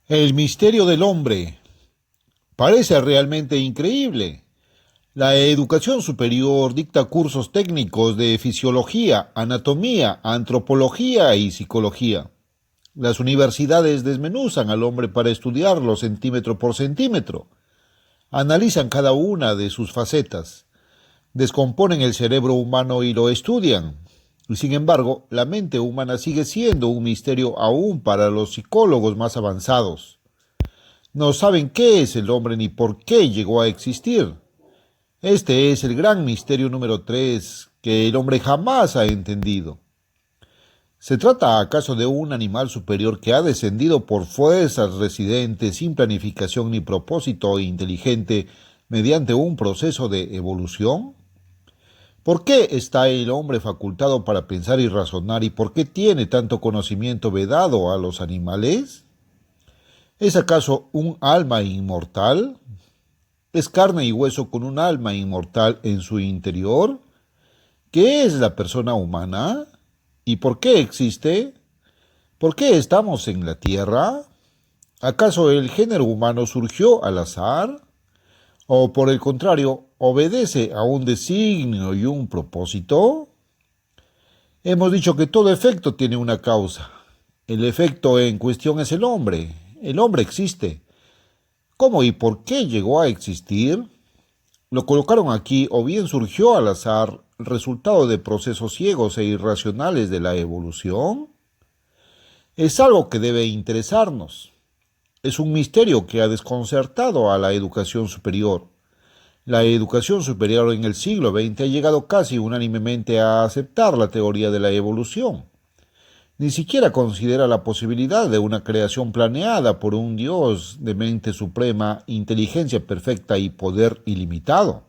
El misterio del hombre parece realmente increíble. La educación superior dicta cursos técnicos de fisiología, anatomía, antropología y psicología. Las universidades desmenuzan al hombre para estudiarlo centímetro por centímetro. Analizan cada una de sus facetas. Descomponen el cerebro humano y lo estudian. Y sin embargo, la mente humana sigue siendo un misterio aún para los psicólogos más avanzados. No saben qué es el hombre ni por qué llegó a existir. Este es el gran misterio número 3 que el hombre jamás ha entendido. ¿Se trata acaso de un animal superior que ha descendido por fuerzas residentes sin planificación ni propósito inteligente mediante un proceso de evolución? ¿Por qué está el hombre facultado para pensar y razonar y por qué tiene tanto conocimiento vedado a los animales? ¿Es acaso un alma inmortal? ¿Es carne y hueso con un alma inmortal en su interior? ¿Qué es la persona humana? ¿Y por qué existe? ¿Por qué estamos en la Tierra? ¿Acaso el género humano surgió al azar? ¿O por el contrario, obedece a un designio y un propósito? Hemos dicho que todo efecto tiene una causa. El efecto en cuestión es el hombre. El hombre existe. ¿Cómo y por qué llegó a existir? Lo colocaron aquí o bien surgió al azar, resultado de procesos ciegos e irracionales de la evolución. Es algo que debe interesarnos. Es un misterio que ha desconcertado a la educación superior. La educación superior en el siglo XX ha llegado casi unánimemente a aceptar la teoría de la evolución. Ni siquiera considera la posibilidad de una creación planeada por un Dios de mente suprema, inteligencia perfecta y poder ilimitado.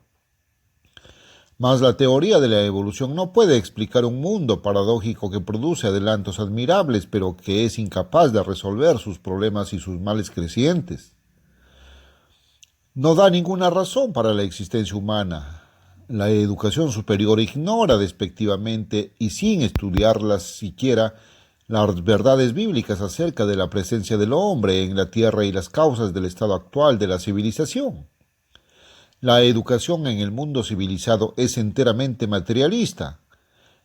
Mas la teoría de la evolución no puede explicar un mundo paradójico que produce adelantos admirables, pero que es incapaz de resolver sus problemas y sus males crecientes. No da ninguna razón para la existencia humana. La educación superior ignora despectivamente y sin estudiarlas siquiera las verdades bíblicas acerca de la presencia del hombre en la tierra y las causas del estado actual de la civilización. La educación en el mundo civilizado es enteramente materialista.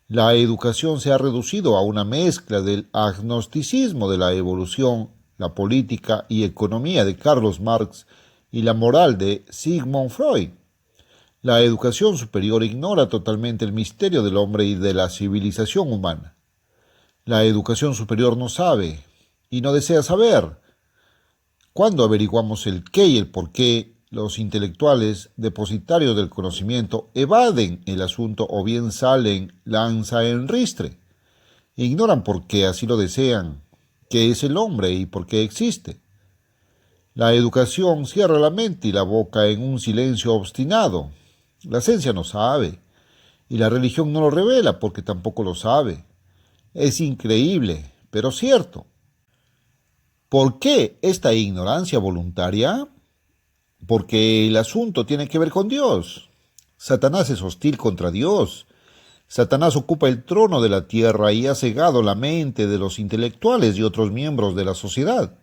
La educación se ha reducido a una mezcla del agnosticismo de la evolución, la política y economía de Carlos Marx y la moral de Sigmund Freud. La educación superior ignora totalmente el misterio del hombre y de la civilización humana. La educación superior no sabe y no desea saber. Cuando averiguamos el qué y el por qué, los intelectuales, depositarios del conocimiento, evaden el asunto o bien salen lanza en ristre. Ignoran por qué así lo desean, qué es el hombre y por qué existe. La educación cierra la mente y la boca en un silencio obstinado. La ciencia no sabe, y la religión no lo revela porque tampoco lo sabe. Es increíble, pero cierto. ¿Por qué esta ignorancia voluntaria? Porque el asunto tiene que ver con Dios. Satanás es hostil contra Dios. Satanás ocupa el trono de la tierra y ha cegado la mente de los intelectuales y otros miembros de la sociedad.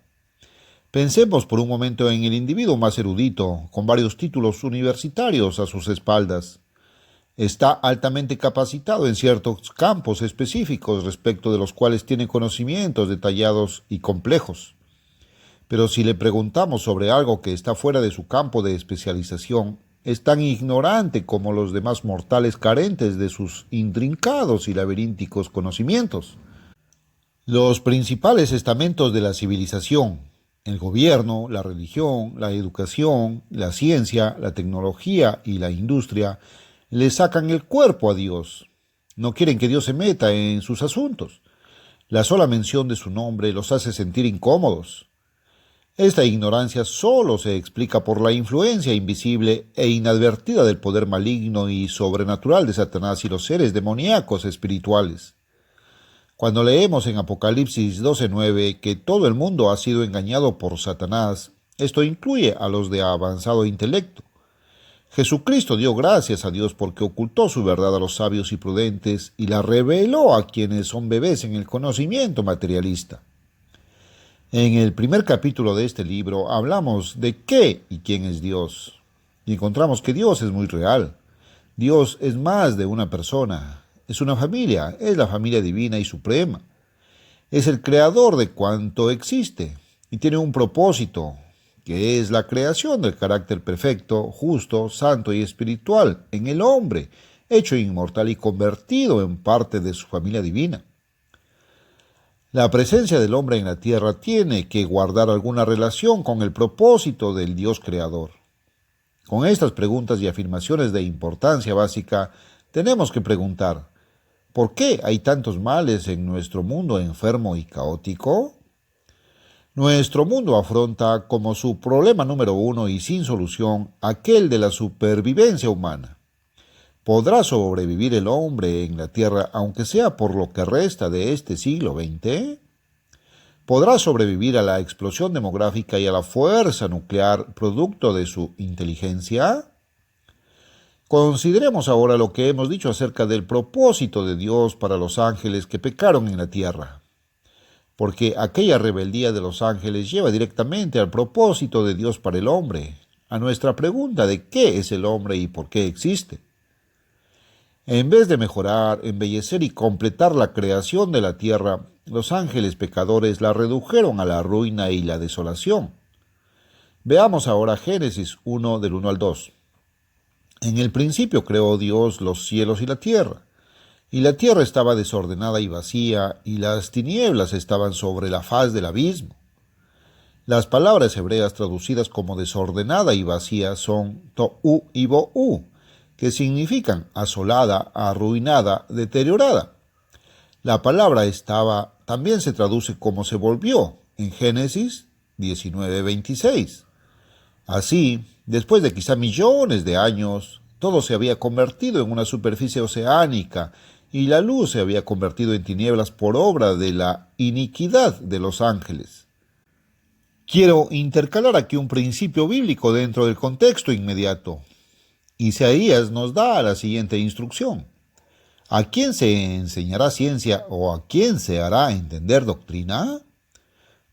Pensemos por un momento en el individuo más erudito, con varios títulos universitarios a sus espaldas. Está altamente capacitado en ciertos campos específicos respecto de los cuales tiene conocimientos detallados y complejos. Pero si le preguntamos sobre algo que está fuera de su campo de especialización, es tan ignorante como los demás mortales carentes de sus intrincados y laberínticos conocimientos. Los principales estamentos de la civilización, el gobierno, la religión, la educación, la ciencia, la tecnología y la industria, le sacan el cuerpo a Dios. No quieren que Dios se meta en sus asuntos. La sola mención de su nombre los hace sentir incómodos. Esta ignorancia solo se explica por la influencia invisible e inadvertida del poder maligno y sobrenatural de Satanás y los seres demoníacos espirituales. Cuando leemos en Apocalipsis 12:9 que todo el mundo ha sido engañado por Satanás, esto incluye a los de avanzado intelecto. Jesucristo dio gracias a Dios porque ocultó su verdad a los sabios y prudentes y la reveló a quienes son bebés en el conocimiento materialista. En el primer capítulo de este libro hablamos de qué y quién es Dios. Y encontramos que Dios es muy real. Dios es más de una persona, es una familia, es la familia divina y suprema. Es el creador de cuanto existe y tiene un propósito, que es la creación del carácter perfecto, justo, santo y espiritual en el hombre, hecho inmortal y convertido en parte de su familia divina. La presencia del hombre en la tierra tiene que guardar alguna relación con el propósito del Dios creador. Con estas preguntas y afirmaciones de importancia básica, tenemos que preguntar, ¿por qué hay tantos males en nuestro mundo enfermo y caótico? Nuestro mundo afronta como su problema número uno y sin solución aquel de la supervivencia humana. ¿Podrá sobrevivir el hombre en la Tierra aunque sea por lo que resta de este siglo XX? ¿Podrá sobrevivir a la explosión demográfica y a la fuerza nuclear producto de su inteligencia? Consideremos ahora lo que hemos dicho acerca del propósito de Dios para los ángeles que pecaron en la tierra, porque aquella rebeldía de los ángeles lleva directamente al propósito de Dios para el hombre, a nuestra pregunta de qué es el hombre y por qué existe. En vez de mejorar, embellecer y completar la creación de la tierra, los ángeles pecadores la redujeron a la ruina y la desolación. Veamos ahora Génesis 1 del 1 al 2. En el principio creó Dios los cielos y la tierra estaba desordenada y vacía, y las tinieblas estaban sobre la faz del abismo. Las palabras hebreas traducidas como desordenada y vacía son to'u y bo'u, que significan asolada, arruinada, deteriorada. La palabra estaba también se traduce como se volvió en Génesis 19:26. Así, después de quizá millones de años, todo se había convertido en una superficie oceánica y la luz se había convertido en tinieblas por obra de la iniquidad de los ángeles. Quiero intercalar aquí un principio bíblico dentro del contexto inmediato. Isaías nos da la siguiente instrucción. ¿A quién se enseñará ciencia o a quién se hará entender doctrina?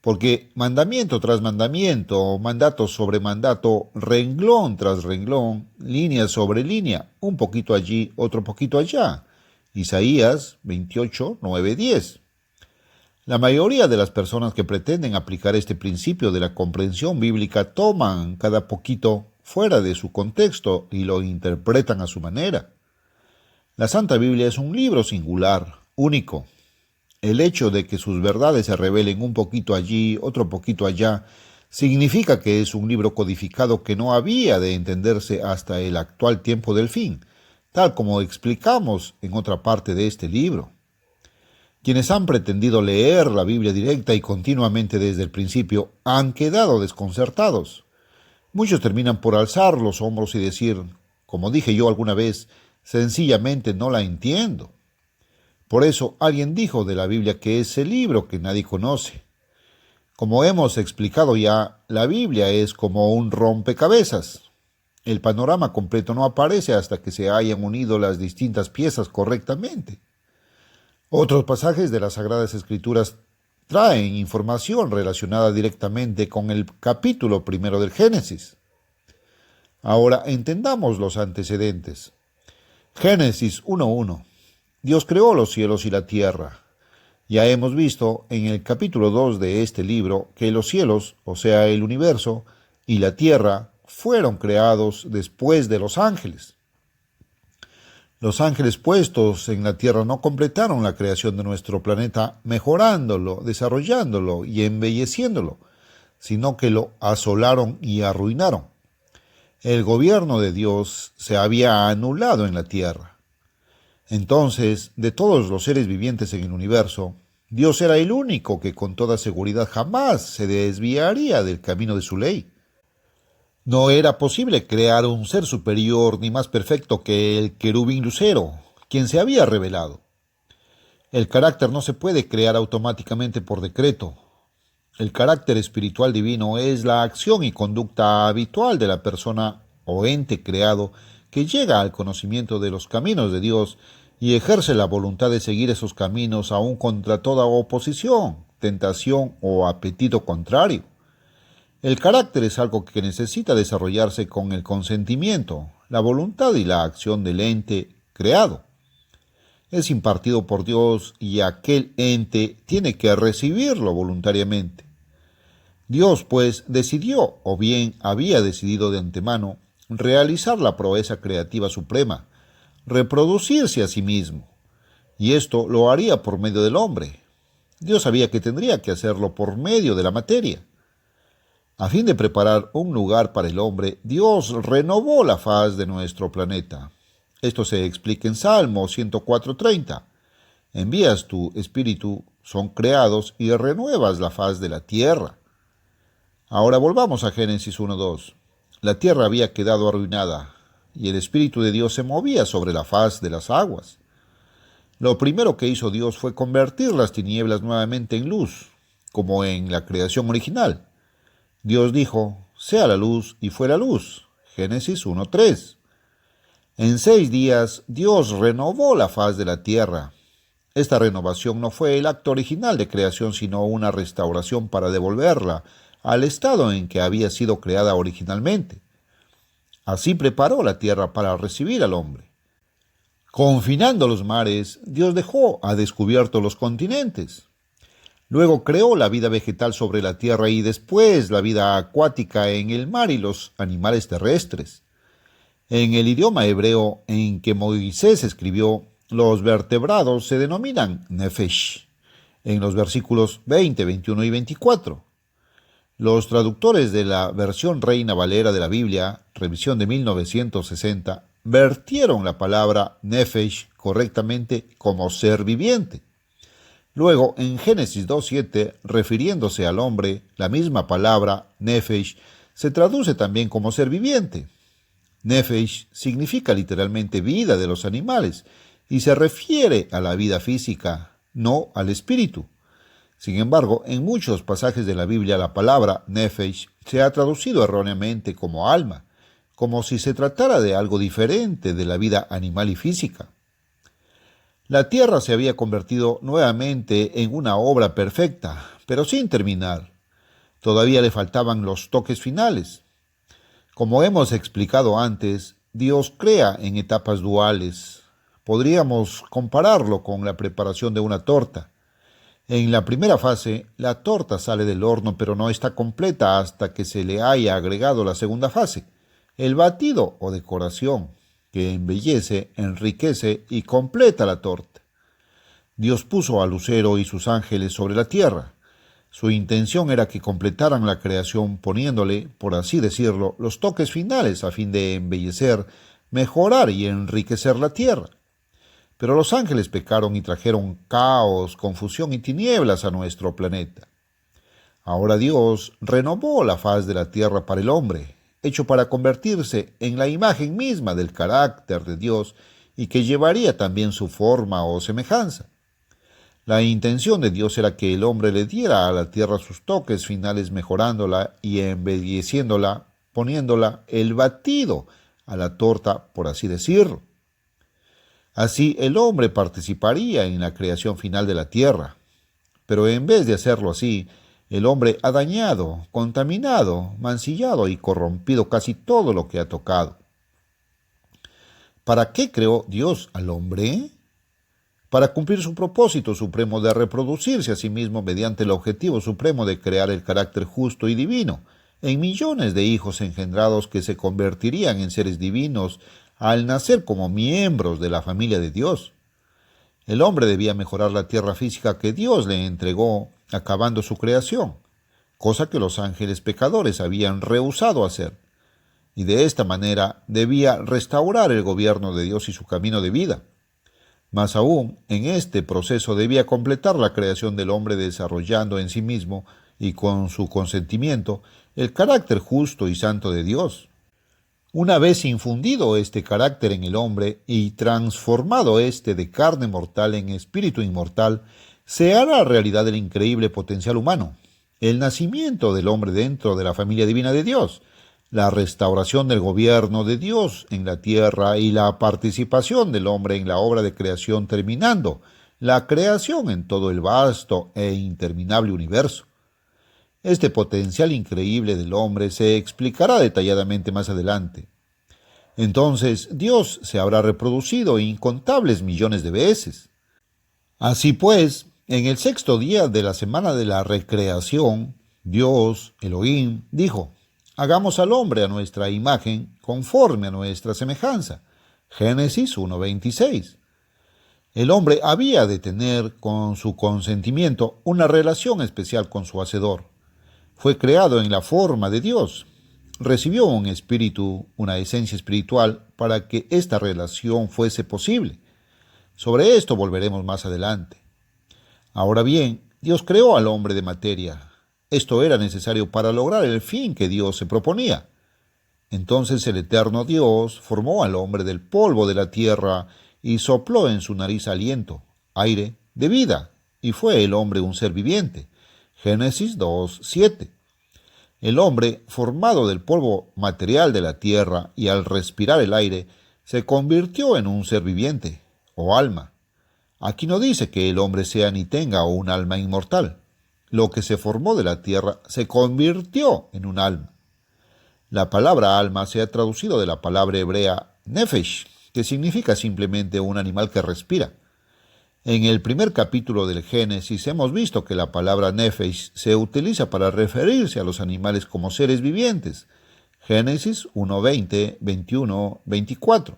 Porque mandamiento tras mandamiento, mandato sobre mandato, renglón tras renglón, línea sobre línea, un poquito allí, otro poquito allá. Isaías 28, 9, 10. La mayoría de las personas que pretenden aplicar este principio de la comprensión bíblica toman cada poquito fuera de su contexto y lo interpretan a su manera. La Santa Biblia es un libro singular, único. El hecho de que sus verdades se revelen un poquito allí, otro poquito allá, significa que es un libro codificado que no había de entenderse hasta el actual tiempo del fin, tal como explicamos en otra parte de este libro. Quienes han pretendido leer la Biblia directa y continuamente desde el principio han quedado desconcertados. Muchos terminan por alzar los hombros y decir, como dije yo alguna vez, sencillamente no la entiendo. Por eso alguien dijo de la Biblia que es el libro que nadie conoce. Como hemos explicado ya, la Biblia es como un rompecabezas. El panorama completo no aparece hasta que se hayan unido las distintas piezas correctamente. Otros pasajes de las Sagradas Escrituras traen información relacionada directamente con el capítulo primero del Génesis. Ahora entendamos los antecedentes. Génesis 1:1. Dios creó los cielos y la tierra. Ya hemos visto en el capítulo 2 de este libro que los cielos, o sea el universo, y la tierra fueron creados después de los ángeles. Los ángeles puestos en la tierra no completaron la creación de nuestro planeta mejorándolo, desarrollándolo y embelleciéndolo, sino que lo asolaron y arruinaron. El gobierno de Dios se había anulado en la tierra. Entonces, de todos los seres vivientes en el universo, Dios era el único que con toda seguridad jamás se desviaría del camino de su ley. No era posible crear un ser superior ni más perfecto que el querubín lucero, quien se había revelado. El carácter no se puede crear automáticamente por decreto. El carácter espiritual divino es la acción y conducta habitual de la persona o ente creado que llega al conocimiento de los caminos de Dios y ejerce la voluntad de seguir esos caminos aún contra toda oposición, tentación o apetito contrario. El carácter es algo que necesita desarrollarse con el consentimiento, la voluntad y la acción del ente creado. Es impartido por Dios y aquel ente tiene que recibirlo voluntariamente. Dios, pues, decidió, o bien había decidido de antemano, realizar la proeza creativa suprema, reproducirse a sí mismo, y esto lo haría por medio del hombre. Dios sabía que tendría que hacerlo por medio de la materia. A fin de preparar un lugar para el hombre, Dios renovó la faz de nuestro planeta. Esto se explica en Salmo 104:30. Envías tu espíritu, son creados y renuevas la faz de la tierra. Ahora volvamos a Génesis 1:2. La tierra había quedado arruinada y el Espíritu de Dios se movía sobre la faz de las aguas. Lo primero que hizo Dios fue convertir las tinieblas nuevamente en luz, como en la creación original. Dios dijo, sea la luz, y fue la luz. Génesis 1:3. En 6 días Dios renovó la faz de la tierra. Esta renovación no fue el acto original de creación, sino una restauración para devolverla al estado en que había sido creada originalmente. Así preparó la tierra para recibir al hombre. Confinando los mares, Dios dejó a descubierto los continentes. Luego creó la vida vegetal sobre la tierra y después la vida acuática en el mar y los animales terrestres. En el idioma hebreo en que Moisés escribió, los vertebrados se denominan nefesh, en los versículos 20, 21 y 24. Los traductores de la versión Reina Valera de la Biblia, revisión de 1960, vertieron la palabra nefesh correctamente como ser viviente. Luego, en Génesis 2:7, refiriéndose al hombre, la misma palabra nefesh se traduce también como ser viviente. Nefesh significa literalmente vida de los animales y se refiere a la vida física, no al espíritu. Sin embargo, en muchos pasajes de la Biblia la palabra nefesh se ha traducido erróneamente como alma, como si se tratara de algo diferente de la vida animal y física. La tierra se había convertido nuevamente en una obra perfecta, pero sin terminar. Todavía le faltaban los toques finales. Como hemos explicado antes, Dios crea en etapas duales. Podríamos compararlo con la preparación de una torta. En la primera fase, la torta sale del horno, pero no está completa hasta que se le haya agregado la segunda fase, el batido o decoración, que embellece, enriquece y completa la torta. Dios puso a Lucero y sus ángeles sobre la tierra. Su intención era que completaran la creación poniéndole, por así decirlo, los toques finales a fin de embellecer, mejorar y enriquecer la tierra. Pero los ángeles pecaron y trajeron caos, confusión y tinieblas a nuestro planeta. Ahora Dios renovó la faz de la tierra para el hombre, hecho para convertirse en la imagen misma del carácter de Dios y que llevaría también su forma o semejanza. La intención de Dios era que el hombre le diera a la tierra sus toques finales mejorándola y embelleciéndola, poniéndola el batido a la torta, por así decirlo. Así el hombre participaría en la creación final de la tierra. Pero en vez de hacerlo así, el hombre ha dañado, contaminado, mancillado y corrompido casi todo lo que ha tocado. ¿Para qué creó Dios al hombre? Para cumplir su propósito supremo de reproducirse a sí mismo mediante el objetivo supremo de crear el carácter justo y divino, en millones de hijos engendrados que se convertirían en seres divinos al nacer como miembros de la familia de Dios. El hombre debía mejorar la tierra física que Dios le entregó, acabando su creación, cosa que los ángeles pecadores habían rehusado hacer, y de esta manera debía restaurar el gobierno de Dios y su camino de vida. Más aún, en este proceso debía completar la creación del hombre desarrollando en sí mismo y con su consentimiento el carácter justo y santo de Dios. Una vez infundido este carácter en el hombre y transformado éste de carne mortal en espíritu inmortal, se hará realidad el increíble potencial humano, el nacimiento del hombre dentro de la familia divina de Dios, la restauración del gobierno de Dios en la tierra y la participación del hombre en la obra de creación terminando la creación en todo el vasto e interminable universo. Este potencial increíble del hombre se explicará detalladamente más adelante. Entonces, Dios se habrá reproducido incontables millones de veces. Así pues, en el sexto día de la semana de la recreación, Dios, Elohim, dijo: hagamos al hombre a nuestra imagen, conforme a nuestra semejanza. Génesis 1:26. El hombre había de tener, con su consentimiento, una relación especial con su Hacedor. Fue creado en la forma de Dios. Recibió un espíritu, una esencia espiritual, para que esta relación fuese posible. Sobre esto volveremos más adelante. Ahora bien, Dios creó al hombre de materia. Esto era necesario para lograr el fin que Dios se proponía. Entonces el eterno Dios formó al hombre del polvo de la tierra y sopló en su nariz aliento, aire de vida, y fue el hombre un ser viviente. Génesis 2:7. El hombre, formado del polvo material de la tierra y al respirar el aire, se convirtió en un ser viviente, o alma. Aquí no dice que el hombre sea ni tenga un alma inmortal. Lo que se formó de la tierra se convirtió en un alma. La palabra alma se ha traducido de la palabra hebrea nefesh, que significa simplemente un animal que respira. En el primer capítulo del Génesis hemos visto que la palabra nefesh se utiliza para referirse a los animales como seres vivientes. Génesis 1:20, 21, 24.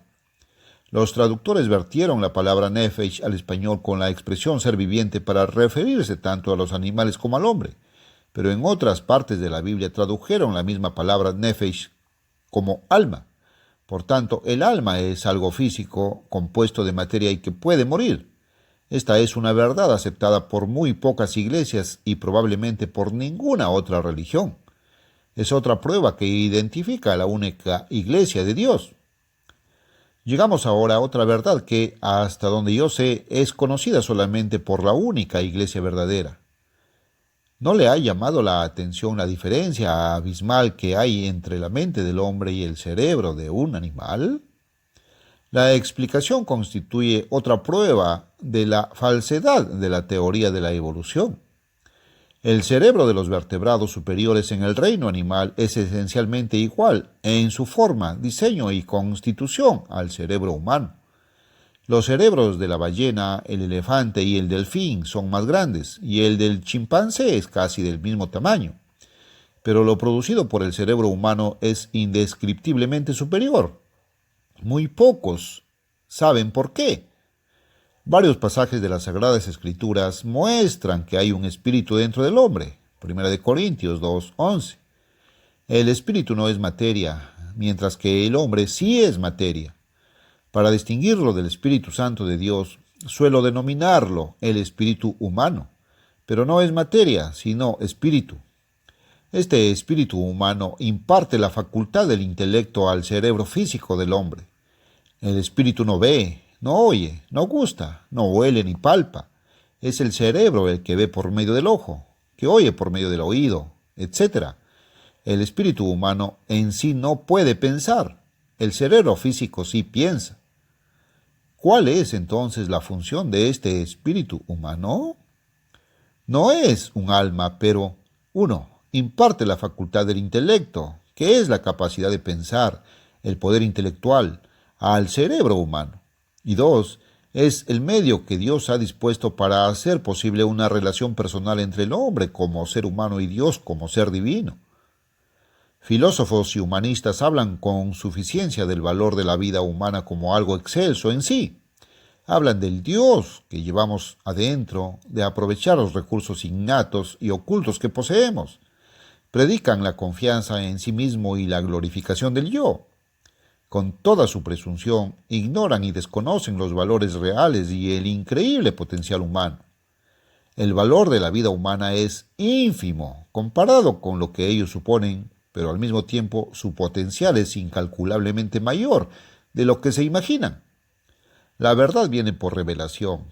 Los traductores vertieron la palabra nefesh al español con la expresión ser viviente para referirse tanto a los animales como al hombre, pero en otras partes de la Biblia tradujeron la misma palabra nefesh como alma. Por tanto, el alma es algo físico, compuesto de materia y que puede morir. Esta es una verdad aceptada por muy pocas iglesias y probablemente por ninguna otra religión. Es otra prueba que identifica a la única iglesia de Dios. Llegamos ahora a otra verdad que, hasta donde yo sé, es conocida solamente por la única iglesia verdadera. ¿No le ha llamado la atención la diferencia abismal que hay entre la mente del hombre y el cerebro de un animal? La explicación constituye otra prueba de la falsedad de la teoría de la evolución. El cerebro de los vertebrados superiores en el reino animal es esencialmente igual en su forma, diseño y constitución al cerebro humano. Los cerebros de la ballena, el elefante y el delfín son más grandes, y el del chimpancé es casi del mismo tamaño. Pero lo producido por el cerebro humano es indescriptiblemente superior. Muy pocos saben por qué. Varios pasajes de las Sagradas Escrituras muestran que hay un espíritu dentro del hombre. 1 Corintios 2:11. El espíritu no es materia, mientras que el hombre sí es materia. Para distinguirlo del Espíritu Santo de Dios, suelo denominarlo el espíritu humano, pero no es materia, sino espíritu. Este espíritu humano imparte la facultad del intelecto al cerebro físico del hombre. El espíritu no ve, no oye, no gusta, no huele ni palpa. Es el cerebro el que ve por medio del ojo, que oye por medio del oído, etc. El espíritu humano en sí no puede pensar. El cerebro físico sí piensa. ¿Cuál es entonces la función de este espíritu humano? No es un alma, pero 1. Imparte la facultad del intelecto, que es la capacidad de pensar, el poder intelectual, al cerebro humano. Y 2. Es el medio que Dios ha dispuesto para hacer posible una relación personal entre el hombre como ser humano y Dios como ser divino. Filósofos y humanistas hablan con suficiencia del valor de la vida humana como algo excelso en sí. Hablan del Dios que llevamos adentro, de aprovechar los recursos innatos y ocultos que poseemos. Predican la confianza en sí mismo y la glorificación del yo. Con toda su presunción, ignoran y desconocen los valores reales y el increíble potencial humano. El valor de la vida humana es ínfimo comparado con lo que ellos suponen, pero al mismo tiempo su potencial es incalculablemente mayor de lo que se imaginan. La verdad viene por revelación.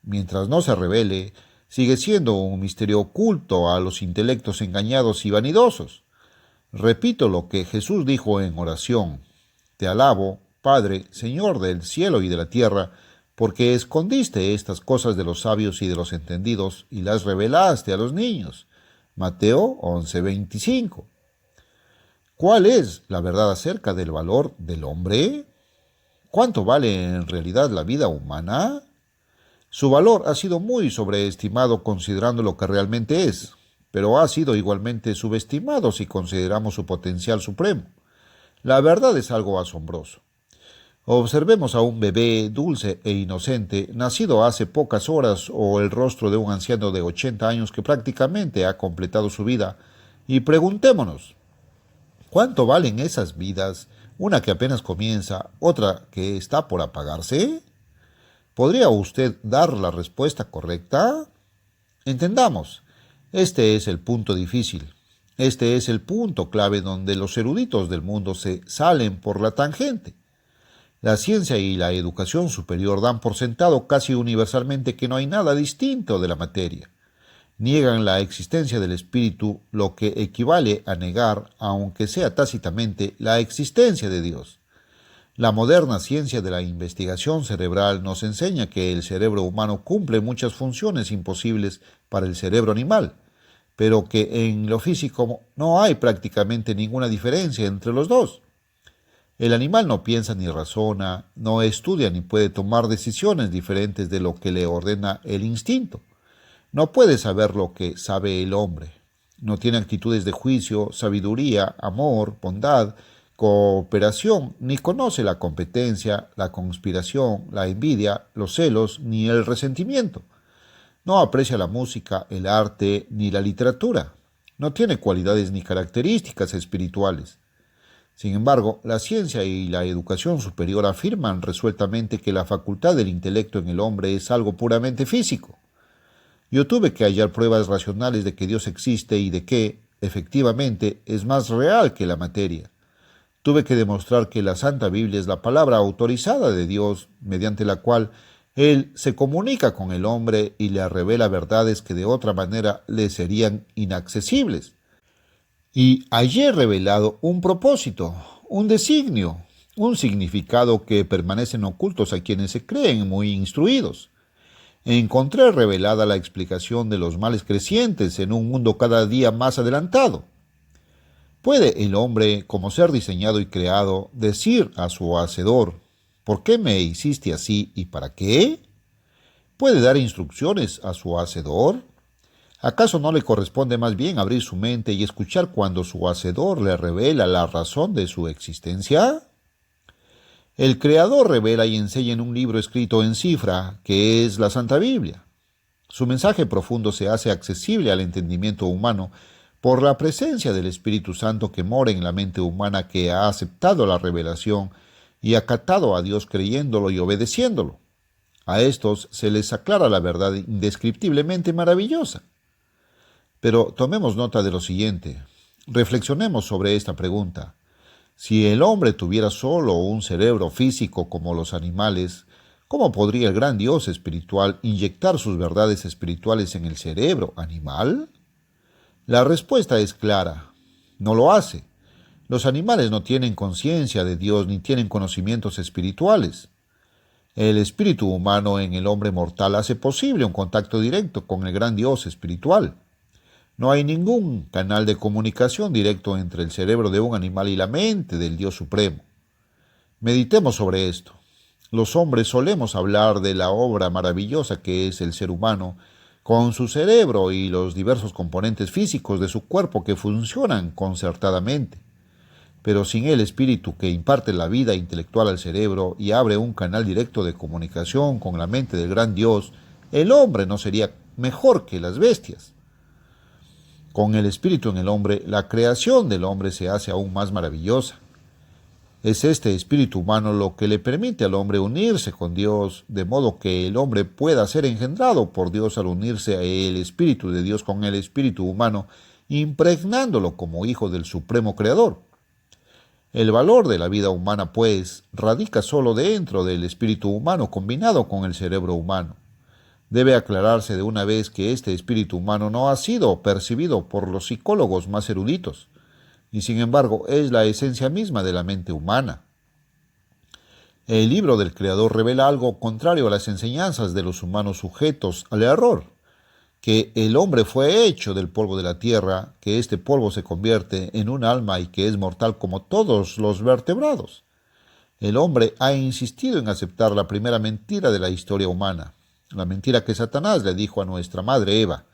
Mientras no se revele, sigue siendo un misterio oculto a los intelectos engañados y vanidosos. Repito lo que Jesús dijo en oración: Te alabo, Padre, Señor del cielo y de la tierra, porque escondiste estas cosas de los sabios y de los entendidos y las revelaste a los niños. Mateo 11:25. ¿Cuál es la verdad acerca del valor del hombre? ¿Cuánto vale en realidad la vida humana? Su valor ha sido muy sobreestimado considerando lo que realmente es, pero ha sido igualmente subestimado si consideramos su potencial supremo. La verdad es algo asombroso. Observemos a un bebé dulce e inocente, nacido hace pocas horas, o el rostro de un anciano de 80 años que prácticamente ha completado su vida, y preguntémonos, ¿cuánto valen esas vidas? Una que apenas comienza, otra que está por apagarse. ¿Podría usted dar la respuesta correcta? Entendamos, este es el punto difícil. Este es el punto clave donde los eruditos del mundo se salen por la tangente. La ciencia y la educación superior dan por sentado casi universalmente que no hay nada distinto de la materia. Niegan la existencia del espíritu, lo que equivale a negar, aunque sea tácitamente, la existencia de Dios. La moderna ciencia de la investigación cerebral nos enseña que el cerebro humano cumple muchas funciones imposibles para el cerebro animal, pero que en lo físico no hay prácticamente ninguna diferencia entre los dos. El animal no piensa ni razona, no estudia ni puede tomar decisiones diferentes de lo que le ordena el instinto. No puede saber lo que sabe el hombre. No tiene actitudes de juicio, sabiduría, amor, bondad, cooperación, ni conoce la competencia, la conspiración, la envidia, los celos, ni el resentimiento. No aprecia la música, el arte, ni la literatura. No tiene cualidades ni características espirituales. Sin embargo, la ciencia y la educación superior afirman resueltamente que la facultad del intelecto en el hombre es algo puramente físico. Yo tuve que hallar pruebas racionales de que Dios existe y de que, efectivamente, es más real que la materia. Tuve que demostrar que la Santa Biblia es la palabra autorizada de Dios, mediante la cual Él se comunica con el hombre y le revela verdades que de otra manera le serían inaccesibles. Y hallé revelado un propósito, un designio, un significado que permanecen ocultos a quienes se creen muy instruidos. Encontré revelada la explicación de los males crecientes en un mundo cada día más adelantado. ¿Puede el hombre, como ser diseñado y creado, decir a su Hacedor, ¿por qué me hiciste así y para qué? ¿Puede dar instrucciones a su Hacedor? ¿Acaso no le corresponde más bien abrir su mente y escuchar cuando su Hacedor le revela la razón de su existencia? El Creador revela y enseña en un libro escrito en cifra, que es la Santa Biblia. Su mensaje profundo se hace accesible al entendimiento humano por la presencia del Espíritu Santo que mora en la mente humana que ha aceptado la revelación y acatado a Dios creyéndolo y obedeciéndolo. A estos se les aclara la verdad indescriptiblemente maravillosa. Pero tomemos nota de lo siguiente. Reflexionemos sobre esta pregunta. Si el hombre tuviera solo un cerebro físico como los animales, ¿cómo podría el gran Dios espiritual inyectar sus verdades espirituales en el cerebro animal? La respuesta es clara. No lo hace. Los animales no tienen conciencia de Dios ni tienen conocimientos espirituales. El espíritu humano en el hombre mortal hace posible un contacto directo con el gran Dios espiritual. No hay ningún canal de comunicación directo entre el cerebro de un animal y la mente del Dios Supremo. Meditemos sobre esto. Los hombres solemos hablar de la obra maravillosa que es el ser humano, con su cerebro y los diversos componentes físicos de su cuerpo que funcionan concertadamente. Pero sin el espíritu que imparte la vida intelectual al cerebro y abre un canal directo de comunicación con la mente del gran Dios, el hombre no sería mejor que las bestias. Con el espíritu en el hombre, la creación del hombre se hace aún más maravillosa. Es este espíritu humano lo que le permite al hombre unirse con Dios, de modo que el hombre pueda ser engendrado por Dios al unirse a el espíritu de Dios con el espíritu humano, impregnándolo como hijo del Supremo Creador. El valor de la vida humana, pues, radica solo dentro del espíritu humano combinado con el cerebro humano. Debe aclararse de una vez que este espíritu humano no ha sido percibido por los psicólogos más eruditos, y sin embargo es la esencia misma de la mente humana. El libro del Creador revela algo contrario a las enseñanzas de los humanos sujetos al error, que el hombre fue hecho del polvo de la tierra, que este polvo se convierte en un alma y que es mortal como todos los vertebrados. El hombre ha insistido en aceptar la primera mentira de la historia humana, la mentira que Satanás le dijo a nuestra madre Eva,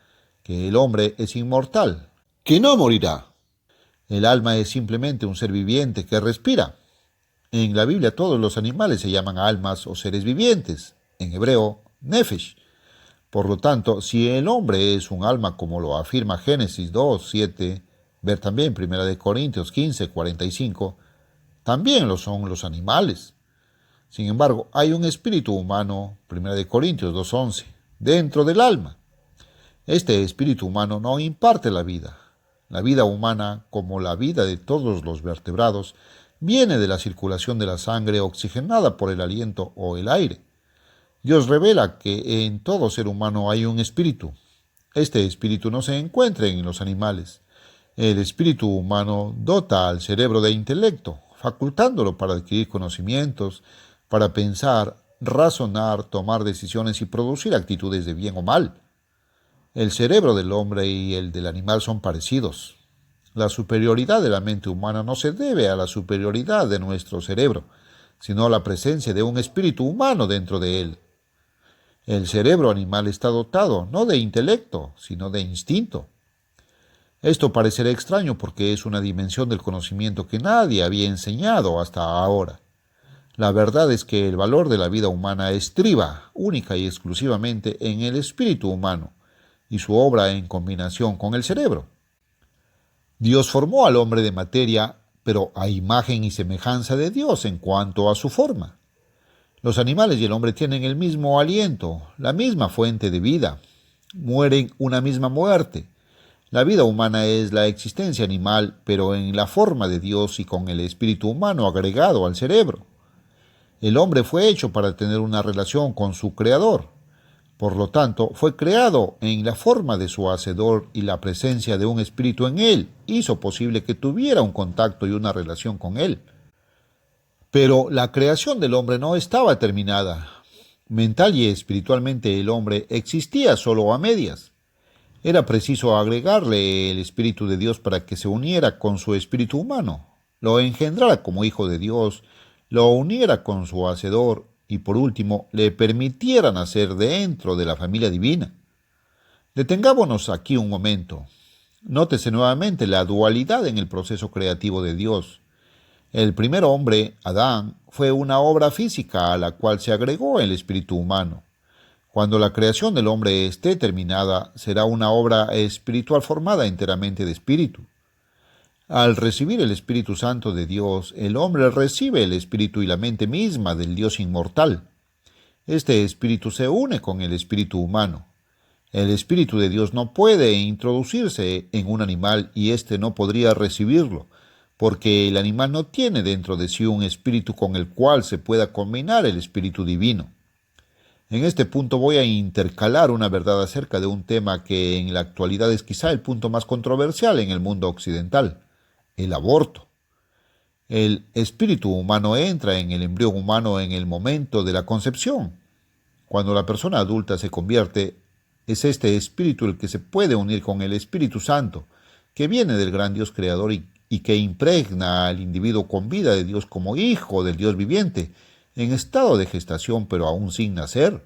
que el hombre es inmortal, que no morirá. El alma es simplemente un ser viviente que respira. En la Biblia todos los animales se llaman almas o seres vivientes, en hebreo, nefesh. Por lo tanto, si el hombre es un alma como lo afirma Génesis 2, 7, ver también 1 Corintios 15, 45, también lo son los animales. Sin embargo, hay un espíritu humano, 1 Corintios 2, 11, dentro del alma. Este espíritu humano no imparte la vida. La vida humana, como la vida de todos los vertebrados, viene de la circulación de la sangre oxigenada por el aliento o el aire. Dios revela que en todo ser humano hay un espíritu. Este espíritu no se encuentra en los animales. El espíritu humano dota al cerebro de intelecto, facultándolo para adquirir conocimientos, para pensar, razonar, tomar decisiones y producir actitudes de bien o mal. El cerebro del hombre y el del animal son parecidos. La superioridad de la mente humana no se debe a la superioridad de nuestro cerebro, sino a la presencia de un espíritu humano dentro de él. El cerebro animal está dotado no de intelecto, sino de instinto. Esto parecerá extraño porque es una dimensión del conocimiento que nadie había enseñado hasta ahora. La verdad es que el valor de la vida humana estriba única y exclusivamente en el espíritu humano y su obra en combinación con el cerebro. Dios formó al hombre de materia, pero a imagen y semejanza de Dios en cuanto a su forma. Los animales y el hombre tienen el mismo aliento, la misma fuente de vida. Mueren una misma muerte. La vida humana es la existencia animal, pero en la forma de Dios y con el espíritu humano agregado al cerebro. El hombre fue hecho para tener una relación con su Creador. Por lo tanto, fue creado en la forma de su Hacedor y la presencia de un espíritu en él hizo posible que tuviera un contacto y una relación con él. Pero la creación del hombre no estaba terminada. Mental y espiritualmente el hombre existía solo a medias. Era preciso agregarle el Espíritu de Dios para que se uniera con su espíritu humano, lo engendrara como hijo de Dios, lo uniera con su Hacedor y por último le permitiera nacer dentro de la familia divina. Detengámonos aquí un momento. Nótese nuevamente la dualidad en el proceso creativo de Dios. El primer hombre, Adán, fue una obra física a la cual se agregó el espíritu humano. Cuando la creación del hombre esté terminada, será una obra espiritual formada enteramente de espíritu. Al recibir el Espíritu Santo de Dios, el hombre recibe el espíritu y la mente misma del Dios inmortal. Este espíritu se une con el espíritu humano. El espíritu de Dios no puede introducirse en un animal y éste no podría recibirlo, porque el animal no tiene dentro de sí un espíritu con el cual se pueda combinar el espíritu divino. En este punto voy a intercalar una verdad acerca de un tema que en la actualidad es quizá el punto más controversial en el mundo occidental, el aborto. El espíritu humano entra en el embrión humano en el momento de la concepción. Cuando la persona adulta se convierte, es este espíritu el que se puede unir con el Espíritu Santo, que viene del gran Dios creador y que impregna al individuo con vida de Dios como hijo del Dios viviente, en estado de gestación pero aún sin nacer.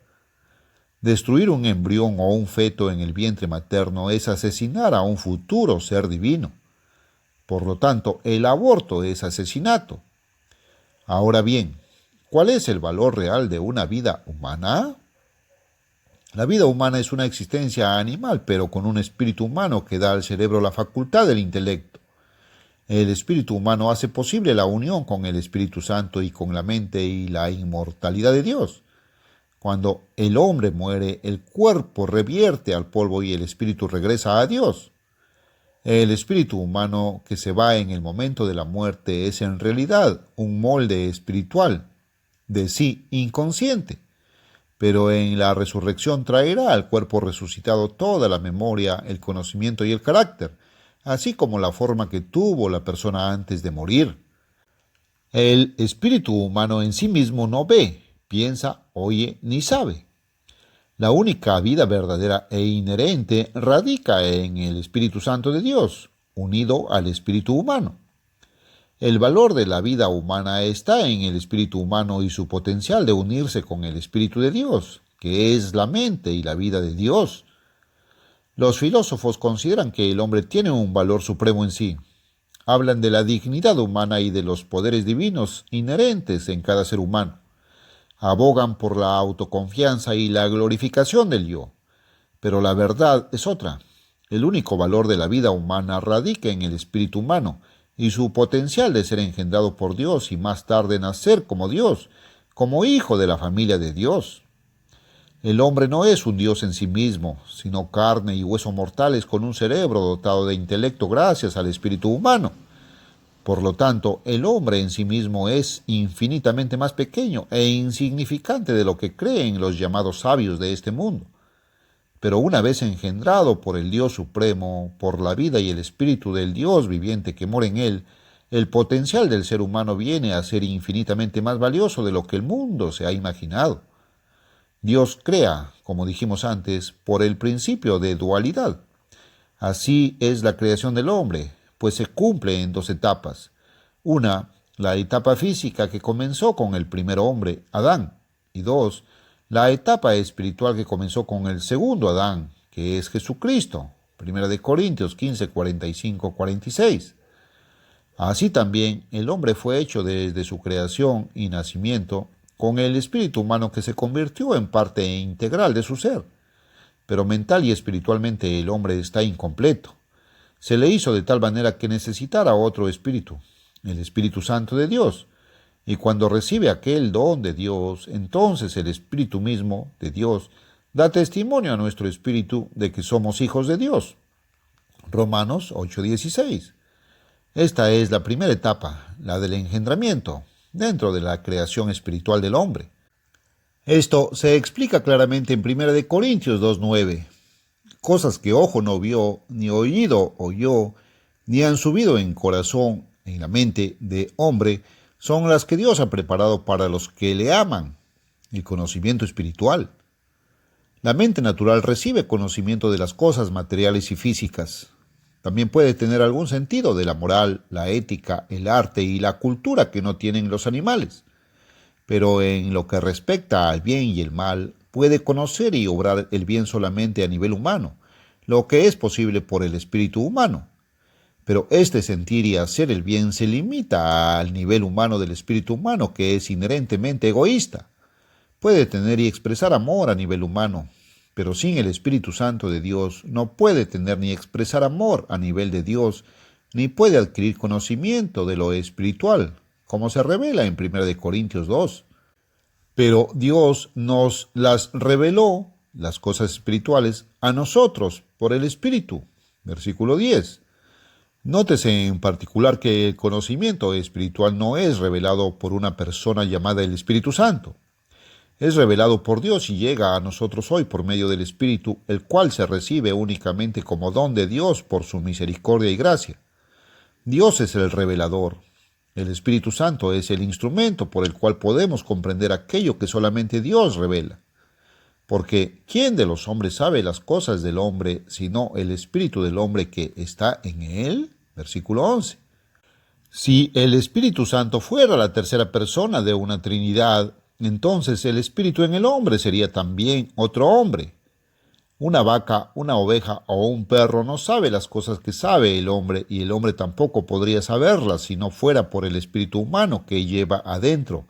Destruir un embrión o un feto en el vientre materno es asesinar a un futuro ser divino. Por lo tanto, el aborto es asesinato. Ahora bien, ¿cuál es el valor real de una vida humana? La vida humana es una existencia animal, pero con un espíritu humano que da al cerebro la facultad del intelecto. El espíritu humano hace posible la unión con el Espíritu Santo y con la mente y la inmortalidad de Dios. Cuando el hombre muere, el cuerpo revierte al polvo y el espíritu regresa a Dios. El espíritu humano que se va en el momento de la muerte es en realidad un molde espiritual de sí inconsciente, pero en la resurrección traerá al cuerpo resucitado toda la memoria, el conocimiento y el carácter, así como la forma que tuvo la persona antes de morir. El espíritu humano en sí mismo no ve, piensa, oye ni sabe. La única vida verdadera e inherente radica en el Espíritu Santo de Dios, unido al espíritu humano. El valor de la vida humana está en el espíritu humano y su potencial de unirse con el Espíritu de Dios, que es la mente y la vida de Dios. Los filósofos consideran que el hombre tiene un valor supremo en sí. Hablan de la dignidad humana y de los poderes divinos inherentes en cada ser humano. Abogan por la autoconfianza y la glorificación del yo. Pero la verdad es otra. El único valor de la vida humana radica en el espíritu humano y su potencial de ser engendrado por Dios y más tarde nacer como Dios, como hijo de la familia de Dios. El hombre no es un Dios en sí mismo, sino carne y hueso mortales con un cerebro dotado de intelecto gracias al espíritu humano. Por lo tanto, el hombre en sí mismo es infinitamente más pequeño e insignificante de lo que creen los llamados sabios de este mundo. Pero una vez engendrado por el Dios Supremo, por la vida y el espíritu del Dios viviente que mora en él, el potencial del ser humano viene a ser infinitamente más valioso de lo que el mundo se ha imaginado. Dios crea, como dijimos antes, por el principio de dualidad. Así es la creación del hombre, pues se cumple en dos etapas. Una, la etapa física que comenzó con el primer hombre, Adán, y dos, la etapa espiritual que comenzó con el segundo Adán, que es Jesucristo. 1 Corintios 15, 45, 46. Así también el hombre fue hecho desde su creación y nacimiento con el espíritu humano que se convirtió en parte integral de su ser. Pero mental y espiritualmente el hombre está incompleto. Se le hizo de tal manera que necesitara otro espíritu, el Espíritu Santo de Dios. Y cuando recibe aquel don de Dios, entonces el Espíritu mismo de Dios da testimonio a nuestro espíritu de que somos hijos de Dios. Romanos 8:16. Esta es la primera etapa, la del engendramiento, dentro de la creación espiritual del hombre. Esto se explica claramente en 1 Corintios 2:9. Cosas que ojo no vio, ni oído oyó, ni han subido en corazón, en la mente de hombre, son las que Dios ha preparado para los que le aman, el conocimiento espiritual. La mente natural recibe conocimiento de las cosas materiales y físicas. También puede tener algún sentido de la moral, la ética, el arte y la cultura que no tienen los animales. Pero en lo que respecta al bien y el mal, puede conocer y obrar el bien solamente a nivel humano, lo que es posible por el espíritu humano. Pero este sentir y hacer el bien se limita al nivel humano del espíritu humano, que es inherentemente egoísta. Puede tener y expresar amor a nivel humano, pero sin el Espíritu Santo de Dios no puede tener ni expresar amor a nivel de Dios, ni puede adquirir conocimiento de lo espiritual, como se revela en 1 Corintios 2. Pero Dios nos las reveló, las cosas espirituales, a nosotros por el Espíritu. Versículo 10. Nótese en particular que el conocimiento espiritual no es revelado por una persona llamada el Espíritu Santo. Es revelado por Dios y llega a nosotros hoy por medio del Espíritu, el cual se recibe únicamente como don de Dios por su misericordia y gracia. Dios es el revelador. El Espíritu Santo es el instrumento por el cual podemos comprender aquello que solamente Dios revela. Porque ¿quién de los hombres sabe las cosas del hombre sino el Espíritu del hombre que está en él? Versículo 11. Si el Espíritu Santo fuera la tercera persona de una Trinidad, entonces el Espíritu en el hombre sería también otro hombre. Una vaca, una oveja o un perro no sabe las cosas que sabe el hombre, y el hombre tampoco podría saberlas si no fuera por el espíritu humano que lleva adentro.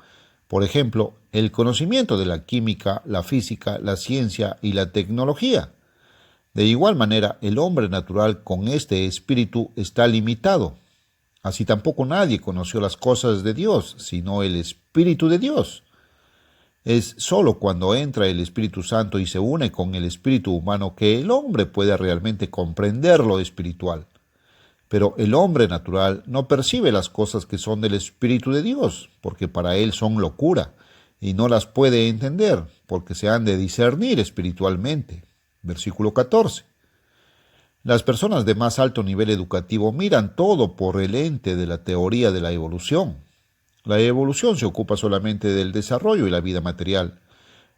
Por ejemplo, el conocimiento de la química, la física, la ciencia y la tecnología. De igual manera, el hombre natural con este espíritu está limitado. Así tampoco nadie conoció las cosas de Dios, sino el Espíritu de Dios. Es sólo cuando entra el Espíritu Santo y se une con el espíritu humano que el hombre puede realmente comprender lo espiritual. Pero el hombre natural no percibe las cosas que son del Espíritu de Dios, porque para él son locura, y no las puede entender, porque se han de discernir espiritualmente. Versículo 14. Las personas de más alto nivel educativo miran todo por el lente de la teoría de la evolución. La evolución se ocupa solamente del desarrollo y la vida material.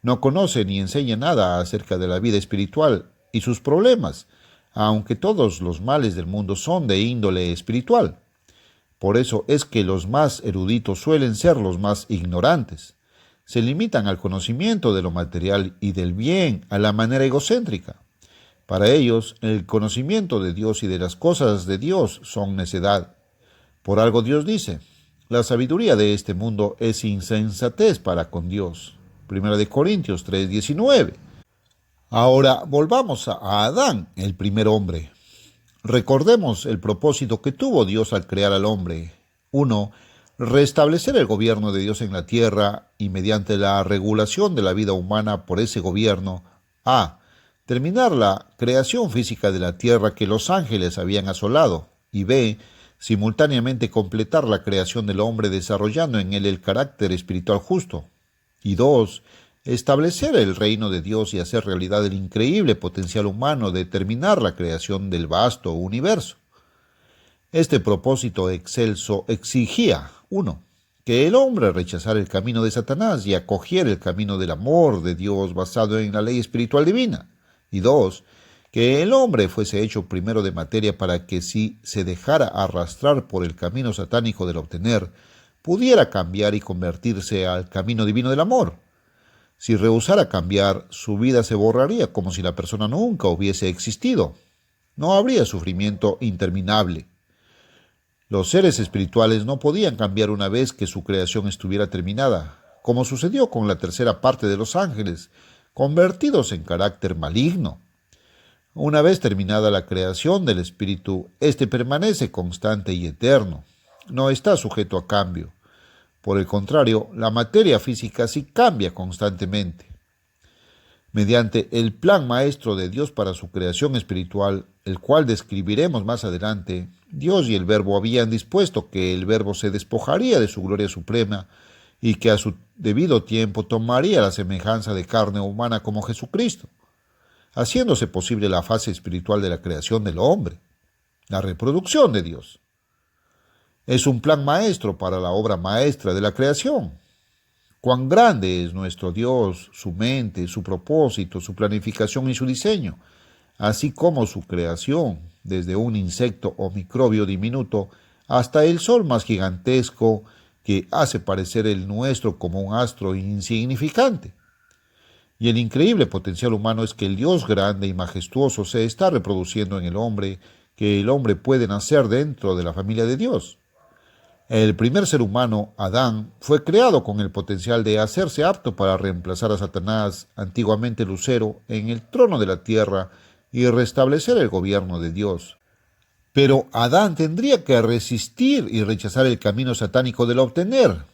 No conoce ni enseña nada acerca de la vida espiritual y sus problemas, aunque todos los males del mundo son de índole espiritual. Por eso es que los más eruditos suelen ser los más ignorantes. Se limitan al conocimiento de lo material y del bien a la manera egocéntrica. Para ellos, el conocimiento de Dios y de las cosas de Dios son necedad. Por algo Dios dice, la sabiduría de este mundo es insensatez para con Dios. 1 Corintios 3:19. Ahora volvamos a Adán, el primer hombre. Recordemos el propósito que tuvo Dios al crear al hombre. 1. Restablecer el gobierno de Dios en la tierra y mediante la regulación de la vida humana por ese gobierno. A. Terminar la creación física de la tierra que los ángeles habían asolado. Y B. Simultáneamente completar la creación del hombre desarrollando en él el carácter espiritual justo. Y 2. Establecer el reino de Dios y hacer realidad el increíble potencial humano de terminar la creación del vasto universo. Este propósito excelso exigía, 1. Que el hombre rechazara el camino de Satanás y acogiera el camino del amor de Dios basado en la ley espiritual divina. Y 2. Que el hombre fuese hecho primero de materia para que si se dejara arrastrar por el camino satánico del obtener, pudiera cambiar y convertirse al camino divino del amor. Si rehusara cambiar, su vida se borraría como si la persona nunca hubiese existido. No habría sufrimiento interminable. Los seres espirituales no podían cambiar una vez que su creación estuviera terminada, como sucedió con la tercera parte de los ángeles, convertidos en carácter maligno. Una vez terminada la creación del espíritu, éste permanece constante y eterno. No está sujeto a cambio. Por el contrario, la materia física sí cambia constantemente. Mediante el plan maestro de Dios para su creación espiritual, el cual describiremos más adelante, Dios y el Verbo habían dispuesto que el Verbo se despojaría de su gloria suprema y que a su debido tiempo tomaría la semejanza de carne humana como Jesucristo, haciéndose posible la fase espiritual de la creación del hombre, la reproducción de Dios. Es un plan maestro para la obra maestra de la creación. Cuán grande es nuestro Dios, su mente, su propósito, su planificación y su diseño, así como su creación, desde un insecto o microbio diminuto hasta el sol más gigantesco que hace parecer el nuestro como un astro insignificante. Y el increíble potencial humano es que el Dios grande y majestuoso se está reproduciendo en el hombre, que el hombre puede nacer dentro de la familia de Dios. El primer ser humano, Adán, fue creado con el potencial de hacerse apto para reemplazar a Satanás, antiguamente Lucero, en el trono de la tierra y restablecer el gobierno de Dios. Pero Adán tendría que resistir y rechazar el camino satánico del obtener,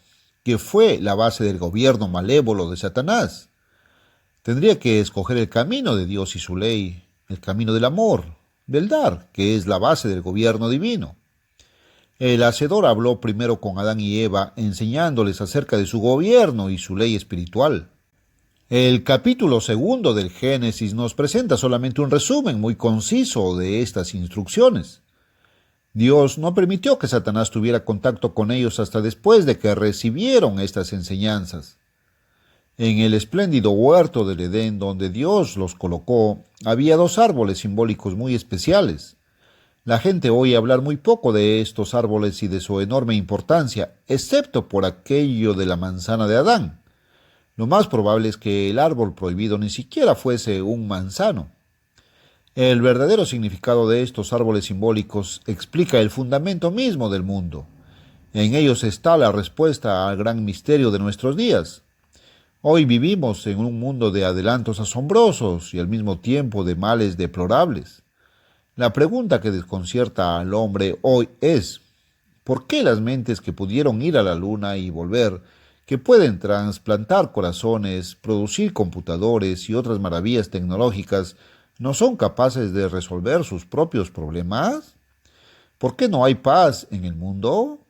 que fue la base del gobierno malévolo de Satanás. Tendría que escoger el camino de Dios y su ley, el camino del amor, del dar, que es la base del gobierno divino. El Hacedor habló primero con Adán y Eva, enseñándoles acerca de su gobierno y su ley espiritual. El capítulo 2 del Génesis nos presenta solamente un resumen muy conciso de estas instrucciones. Dios no permitió que Satanás tuviera contacto con ellos hasta después de que recibieron estas enseñanzas. En el espléndido huerto del Edén donde Dios los colocó, había 2 árboles simbólicos muy especiales. La gente oye hablar muy poco de estos árboles y de su enorme importancia, excepto por aquello de la manzana de Adán. Lo más probable es que el árbol prohibido ni siquiera fuese un manzano. El verdadero significado de estos árboles simbólicos explica el fundamento mismo del mundo. En ellos está la respuesta al gran misterio de nuestros días. Hoy vivimos en un mundo de adelantos asombrosos y al mismo tiempo de males deplorables. La pregunta que desconcierta al hombre hoy es, ¿por qué las mentes que pudieron ir a la luna y volver, que pueden trasplantar corazones, producir computadores y otras maravillas tecnológicas, no son capaces de resolver sus propios problemas? ¿Por qué no hay paz en el mundo?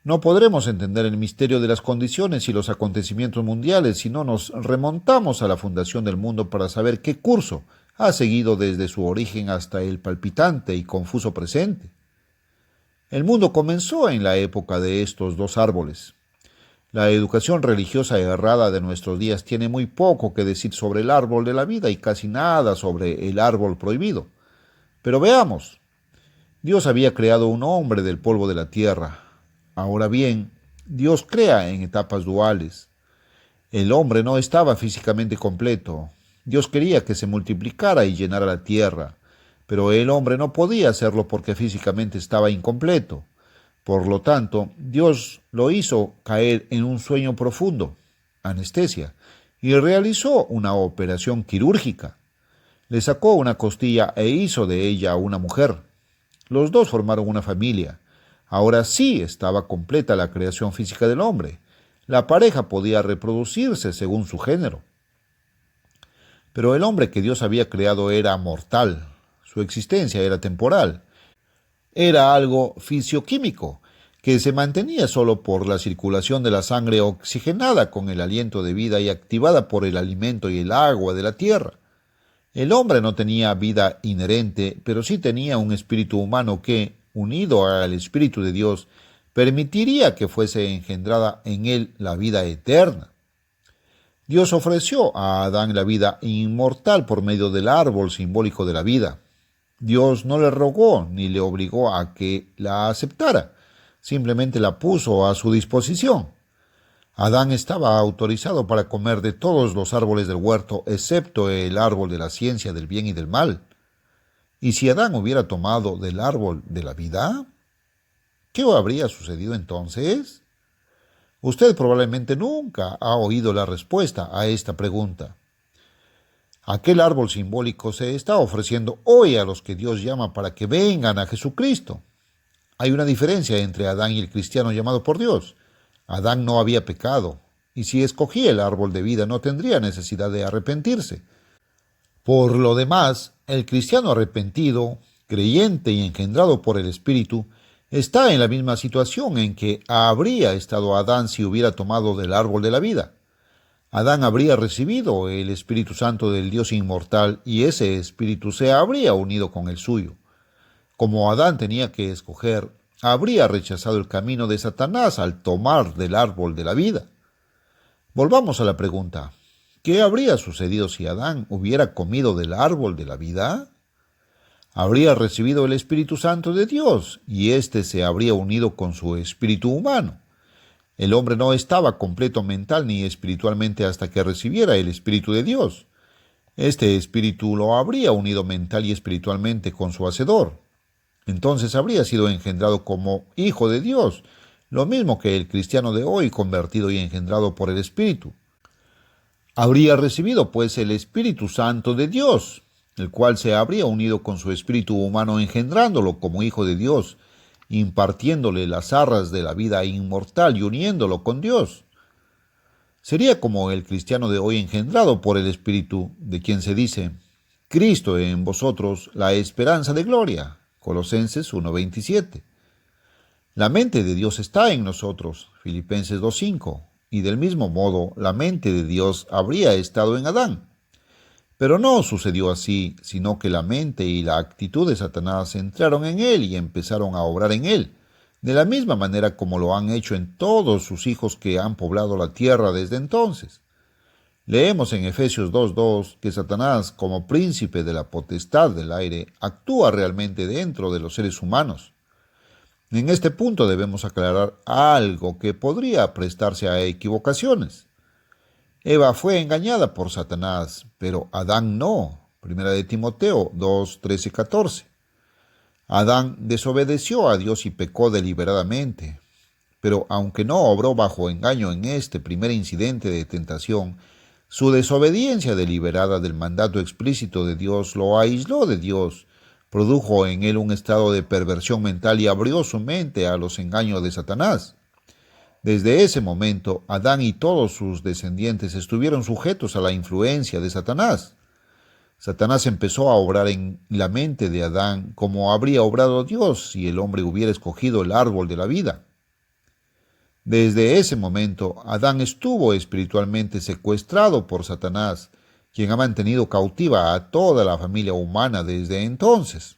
No podremos entender el misterio de las condiciones y los acontecimientos mundiales si no nos remontamos a la fundación del mundo para saber qué curso ha seguido desde su origen hasta el palpitante y confuso presente. El mundo comenzó en la época de estos dos árboles. La educación religiosa errada de nuestros días tiene muy poco que decir sobre el árbol de la vida y casi nada sobre el árbol prohibido. Pero veamos, Dios había creado un hombre del polvo de la tierra. Ahora bien, Dios crea en etapas duales. El hombre no estaba físicamente completo. Dios quería que se multiplicara y llenara la tierra, pero el hombre no podía hacerlo porque físicamente estaba incompleto. Por lo tanto, Dios lo hizo caer en un sueño profundo, anestesia, y realizó una operación quirúrgica. Le sacó una costilla e hizo de ella una mujer. Los dos formaron una familia. Ahora sí estaba completa la creación física del hombre. La pareja podía reproducirse según su género. Pero el hombre que Dios había creado era mortal. Su existencia era temporal. Era algo fisioquímico, que se mantenía solo por la circulación de la sangre oxigenada con el aliento de vida y activada por el alimento y el agua de la tierra. El hombre no tenía vida inherente, pero sí tenía un espíritu humano que, unido al Espíritu de Dios, permitiría que fuese engendrada en él la vida eterna. Dios ofreció a Adán la vida inmortal por medio del árbol simbólico de la vida. Dios no le rogó ni le obligó a que la aceptara, simplemente la puso a su disposición. Adán estaba autorizado para comer de todos los árboles del huerto, excepto el árbol de la ciencia del bien y del mal. ¿Y si Adán hubiera tomado del árbol de la vida? ¿Qué habría sucedido entonces? Usted probablemente nunca ha oído la respuesta a esta pregunta. Aquel árbol simbólico se está ofreciendo hoy a los que Dios llama para que vengan a Jesucristo. Hay una diferencia entre Adán y el cristiano llamado por Dios. Adán no había pecado, y si escogía el árbol de vida no tendría necesidad de arrepentirse. Por lo demás, el cristiano arrepentido, creyente y engendrado por el Espíritu, está en la misma situación en que habría estado Adán si hubiera tomado del árbol de la vida. Adán habría recibido el Espíritu Santo del Dios inmortal y ese Espíritu se habría unido con el suyo. Como Adán tenía que escoger, habría rechazado el camino de Satanás al tomar del árbol de la vida. Volvamos a la pregunta, ¿qué habría sucedido si Adán hubiera comido del árbol de la vida? Habría recibido el Espíritu Santo de Dios y éste se habría unido con su espíritu humano. El hombre no estaba completo mental ni espiritualmente hasta que recibiera el Espíritu de Dios. Este espíritu lo habría unido mental y espiritualmente con su Hacedor. Entonces habría sido engendrado como hijo de Dios, lo mismo que el cristiano de hoy convertido y engendrado por el Espíritu. Habría recibido pues el Espíritu Santo de Dios, el cual se habría unido con su espíritu humano engendrándolo como hijo de Dios, impartiéndole las arras de la vida inmortal y uniéndolo con Dios. Sería como el cristiano de hoy engendrado por el Espíritu, de quien se dice, Cristo en vosotros, la esperanza de gloria. Colosenses 1:27. La mente de Dios está en nosotros. Filipenses 2:5. Y del mismo modo, la mente de Dios habría estado en Adán. Pero no sucedió así, sino que la mente y la actitud de Satanás entraron en él y empezaron a obrar en él, de la misma manera como lo han hecho en todos sus hijos que han poblado la tierra desde entonces. Leemos en Efesios 2:2 que Satanás, como príncipe de la potestad del aire, actúa realmente dentro de los seres humanos. En este punto debemos aclarar algo que podría prestarse a equivocaciones. Eva fue engañada por Satanás, pero Adán no. Primera de Timoteo 2:13-14. Adán desobedeció a Dios y pecó deliberadamente. Pero aunque no obró bajo engaño en este primer incidente de tentación, su desobediencia deliberada del mandato explícito de Dios lo aisló de Dios, produjo en él un estado de perversión mental y abrió su mente a los engaños de Satanás. Desde ese momento, Adán y todos sus descendientes estuvieron sujetos a la influencia de Satanás. Satanás empezó a obrar en la mente de Adán como habría obrado Dios si el hombre hubiera escogido el árbol de la vida. Desde ese momento, Adán estuvo espiritualmente secuestrado por Satanás, quien ha mantenido cautiva a toda la familia humana desde entonces.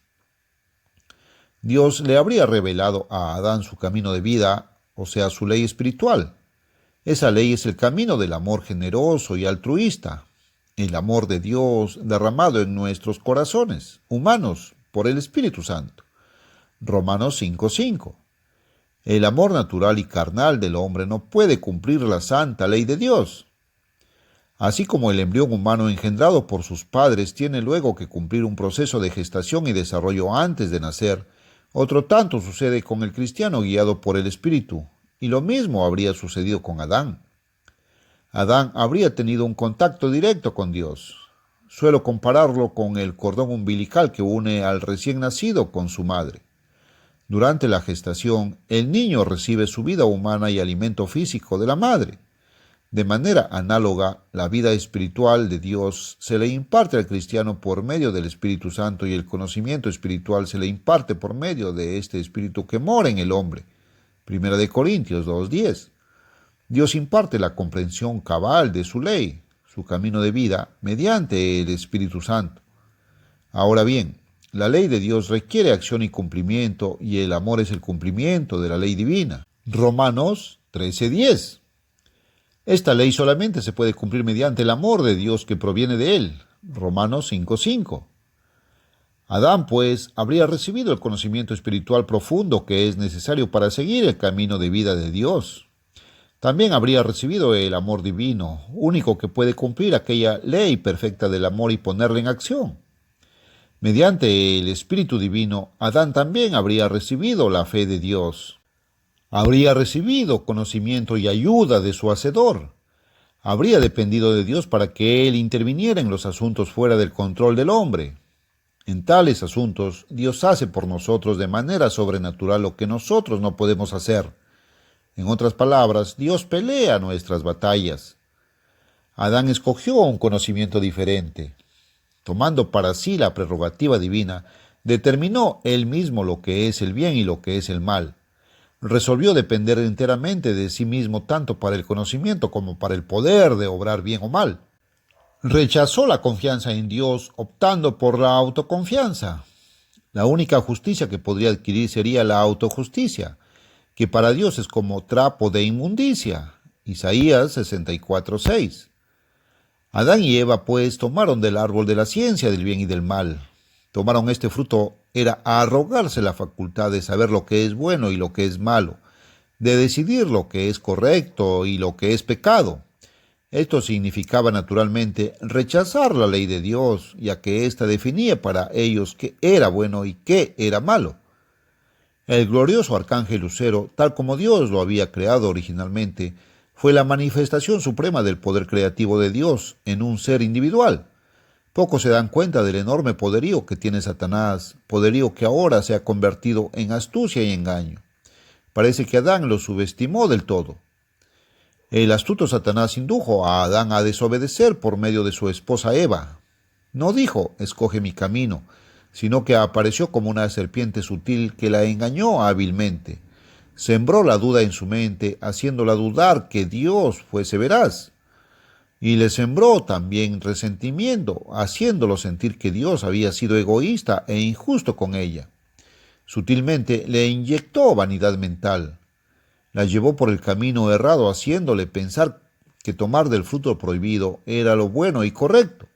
Dios le habría revelado a Adán su camino de vida, o sea, su ley espiritual. Esa ley es el camino del amor generoso y altruista, el amor de Dios derramado en nuestros corazones humanos por el Espíritu Santo. Romanos 5:5. El amor natural y carnal del hombre no puede cumplir la santa ley de Dios. Así como el embrión humano engendrado por sus padres tiene luego que cumplir un proceso de gestación y desarrollo antes de nacer, otro tanto sucede con el cristiano guiado por el Espíritu, y lo mismo habría sucedido con Adán. Adán habría tenido un contacto directo con Dios. Suelo compararlo con el cordón umbilical que une al recién nacido con su madre. Durante la gestación, el niño recibe su vida humana y alimento físico de la madre. De manera análoga, la vida espiritual de Dios se le imparte al cristiano por medio del Espíritu Santo y el conocimiento espiritual se le imparte por medio de este Espíritu que mora en el hombre. 1 Corintios 2:10. Dios imparte la comprensión cabal de su ley, su camino de vida, mediante el Espíritu Santo. Ahora bien, la ley de Dios requiere acción y cumplimiento, y el amor es el cumplimiento de la ley divina. Romanos 13:10. Esta ley solamente se puede cumplir mediante el amor de Dios que proviene de él. Romanos 5:5. Adán, pues, habría recibido el conocimiento espiritual profundo que es necesario para seguir el camino de vida de Dios. También habría recibido el amor divino, único que puede cumplir aquella ley perfecta del amor y ponerla en acción. Mediante el Espíritu Divino, Adán también habría recibido la fe de Dios. Habría recibido conocimiento y ayuda de su Hacedor. Habría dependido de Dios para que Él interviniera en los asuntos fuera del control del hombre. En tales asuntos, Dios hace por nosotros de manera sobrenatural lo que nosotros no podemos hacer. En otras palabras, Dios pelea nuestras batallas. Adán escogió un conocimiento diferente. Tomando para sí la prerrogativa divina, determinó él mismo lo que es el bien y lo que es el mal. Resolvió depender enteramente de sí mismo tanto para el conocimiento como para el poder de obrar bien o mal. Rechazó la confianza en Dios, optando por la autoconfianza. La única justicia que podría adquirir sería la autojusticia, que para Dios es como trapo de inmundicia. Isaías 64:6. Adán y Eva, pues, tomaron del árbol de la ciencia del bien y del mal. Tomaron este fruto era arrogarse la facultad de saber lo que es bueno y lo que es malo, de decidir lo que es correcto y lo que es pecado. Esto significaba naturalmente rechazar la ley de Dios, ya que ésta definía para ellos qué era bueno y qué era malo. El glorioso arcángel Lucero, tal como Dios lo había creado originalmente, fue la manifestación suprema del poder creativo de Dios en un ser individual. Pocos se dan cuenta del enorme poderío que tiene Satanás, poderío que ahora se ha convertido en astucia y engaño. Parece que Adán lo subestimó del todo. El astuto Satanás indujo a Adán a desobedecer por medio de su esposa Eva. No dijo, escoge mi camino, sino que apareció como una serpiente sutil que la engañó hábilmente. Sembró la duda en su mente, haciéndola dudar que Dios fuese veraz. Y le sembró también resentimiento, haciéndolo sentir que Dios había sido egoísta e injusto con ella. Sutilmente le inyectó vanidad mental. La llevó por el camino errado, haciéndole pensar que tomar del fruto prohibido era lo bueno y correcto.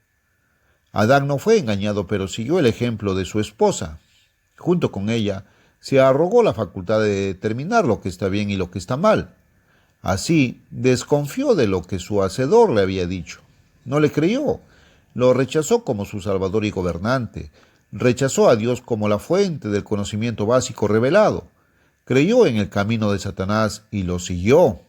Adán no fue engañado, pero siguió el ejemplo de su esposa. Junto con ella, se arrogó la facultad de determinar lo que está bien y lo que está mal. Así, desconfió de lo que su Hacedor le había dicho. No le creyó, lo rechazó como su Salvador y gobernante, rechazó a Dios como la fuente del conocimiento básico revelado, creyó en el camino de Satanás y lo siguió.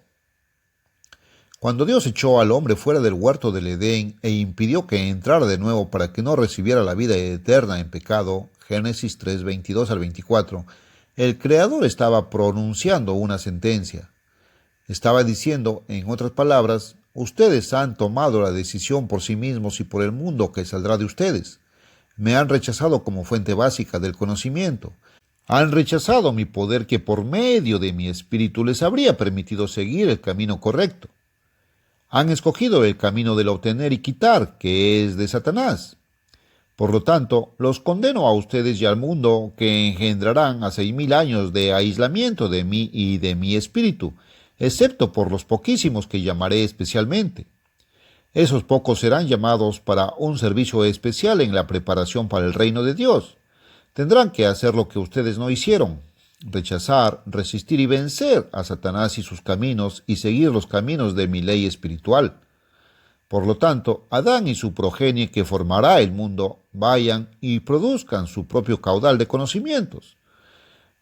Cuando Dios echó al hombre fuera del huerto del Edén e impidió que entrara de nuevo para que no recibiera la vida eterna en pecado, Génesis 3:22-24, el Creador estaba pronunciando una sentencia. Estaba diciendo, en otras palabras, ustedes han tomado la decisión por sí mismos y por el mundo que saldrá de ustedes. Me han rechazado como fuente básica del conocimiento. Han rechazado mi poder que por medio de mi espíritu les habría permitido seguir el camino correcto. Han escogido el camino del obtener y quitar, que es de Satanás. Por lo tanto, los condeno a ustedes y al mundo que engendrarán a 6.000 años de aislamiento de mí y de mi espíritu, excepto por los poquísimos que llamaré especialmente. Esos pocos serán llamados para un servicio especial en la preparación para el reino de Dios. Tendrán que hacer lo que ustedes no hicieron: rechazar, resistir y vencer a Satanás y sus caminos y seguir los caminos de mi ley espiritual. Por lo tanto, Adán y su progenie que formará el mundo vayan y produzcan su propio caudal de conocimientos.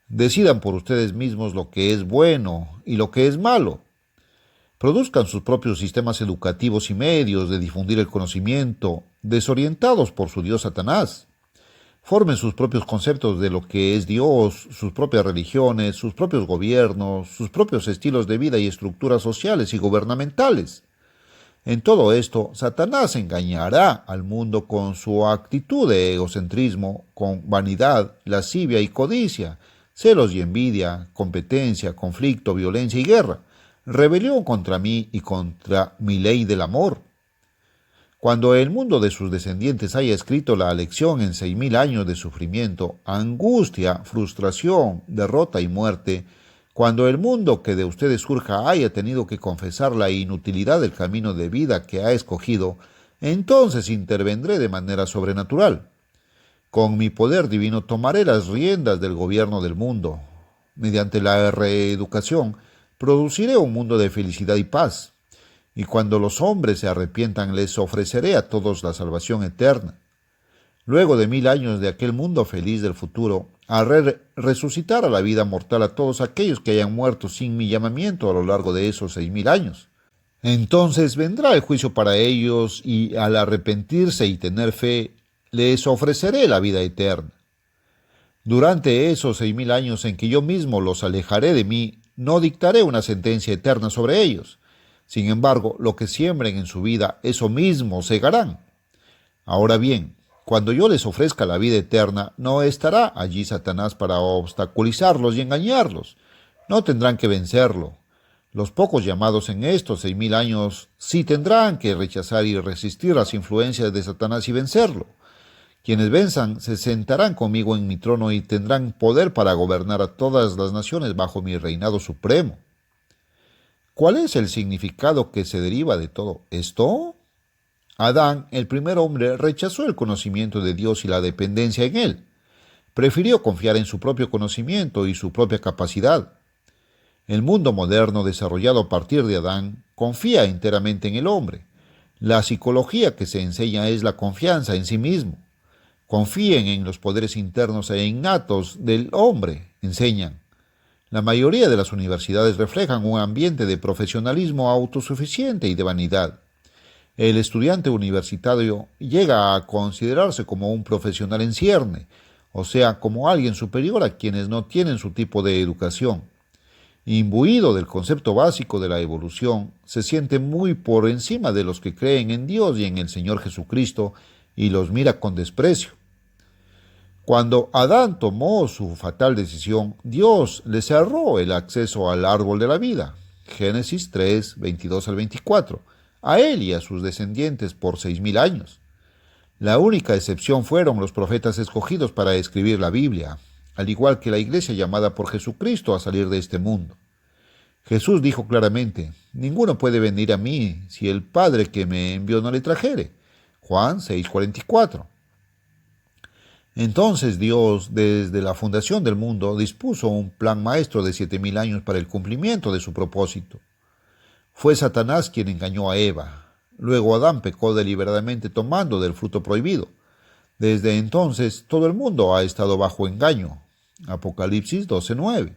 Decidan por ustedes mismos lo que es bueno y lo que es malo. Produzcan sus propios sistemas educativos y medios de difundir el conocimiento, desorientados por su dios Satanás. Formen sus propios conceptos de lo que es Dios, sus propias religiones, sus propios gobiernos, sus propios estilos de vida y estructuras sociales y gubernamentales. En todo esto, Satanás engañará al mundo con su actitud de egocentrismo, con vanidad, lascivia y codicia, celos y envidia, competencia, conflicto, violencia y guerra, rebelión contra mí y contra mi ley del amor. Cuando el mundo de sus descendientes haya escrito la lección en 6.000 años de sufrimiento, angustia, frustración, derrota y muerte, cuando el mundo que de ustedes surja haya tenido que confesar la inutilidad del camino de vida que ha escogido, entonces intervendré de manera sobrenatural. Con mi poder divino tomaré las riendas del gobierno del mundo. Mediante la reeducación, produciré un mundo de felicidad y paz. Y cuando los hombres se arrepientan, les ofreceré a todos la salvación eterna. Luego de 1.000 años de aquel mundo feliz del futuro, haré resucitar a la vida mortal a todos aquellos que hayan muerto sin mi llamamiento a lo largo de esos 6.000 años. Entonces vendrá el juicio para ellos y al arrepentirse y tener fe, les ofreceré la vida eterna. Durante esos 6.000 años en que yo mismo los alejaré de mí, no dictaré una sentencia eterna sobre ellos. Sin embargo, lo que siembren en su vida, eso mismo segarán. Ahora bien, cuando yo les ofrezca la vida eterna, no estará allí Satanás para obstaculizarlos y engañarlos. No tendrán que vencerlo. Los pocos llamados en estos 6.000 años sí tendrán que rechazar y resistir las influencias de Satanás y vencerlo. Quienes venzan se sentarán conmigo en mi trono y tendrán poder para gobernar a todas las naciones bajo mi reinado supremo. ¿Cuál es el significado que se deriva de todo esto? Adán, el primer hombre, rechazó el conocimiento de Dios y la dependencia en él. Prefirió confiar en su propio conocimiento y su propia capacidad. El mundo moderno, desarrollado a partir de Adán, confía enteramente en el hombre. La psicología que se enseña es la confianza en sí mismo. Confíen en los poderes internos e innatos del hombre, enseñan. La mayoría de las universidades reflejan un ambiente de profesionalismo autosuficiente y de vanidad. El estudiante universitario llega a considerarse como un profesional en cierne, o sea, como alguien superior a quienes no tienen su tipo de educación. Imbuido del concepto básico de la evolución, se siente muy por encima de los que creen en Dios y en el Señor Jesucristo y los mira con desprecio. Cuando Adán tomó su fatal decisión, Dios le cerró el acceso al árbol de la vida. Génesis 3, 22 al 24. A él y a sus descendientes por 6.000 años. La única excepción fueron los profetas escogidos para escribir la Biblia, al igual que la iglesia llamada por Jesucristo a salir de este mundo. Jesús dijo claramente: ninguno puede venir a mí si el Padre que me envió no le trajere. Juan 6:44. Entonces Dios, desde la fundación del mundo, dispuso un plan maestro de 7.000 años para el cumplimiento de su propósito. Fue Satanás quien engañó a Eva. Luego Adán pecó deliberadamente tomando del fruto prohibido. Desde entonces todo el mundo ha estado bajo engaño. Apocalipsis 12:9.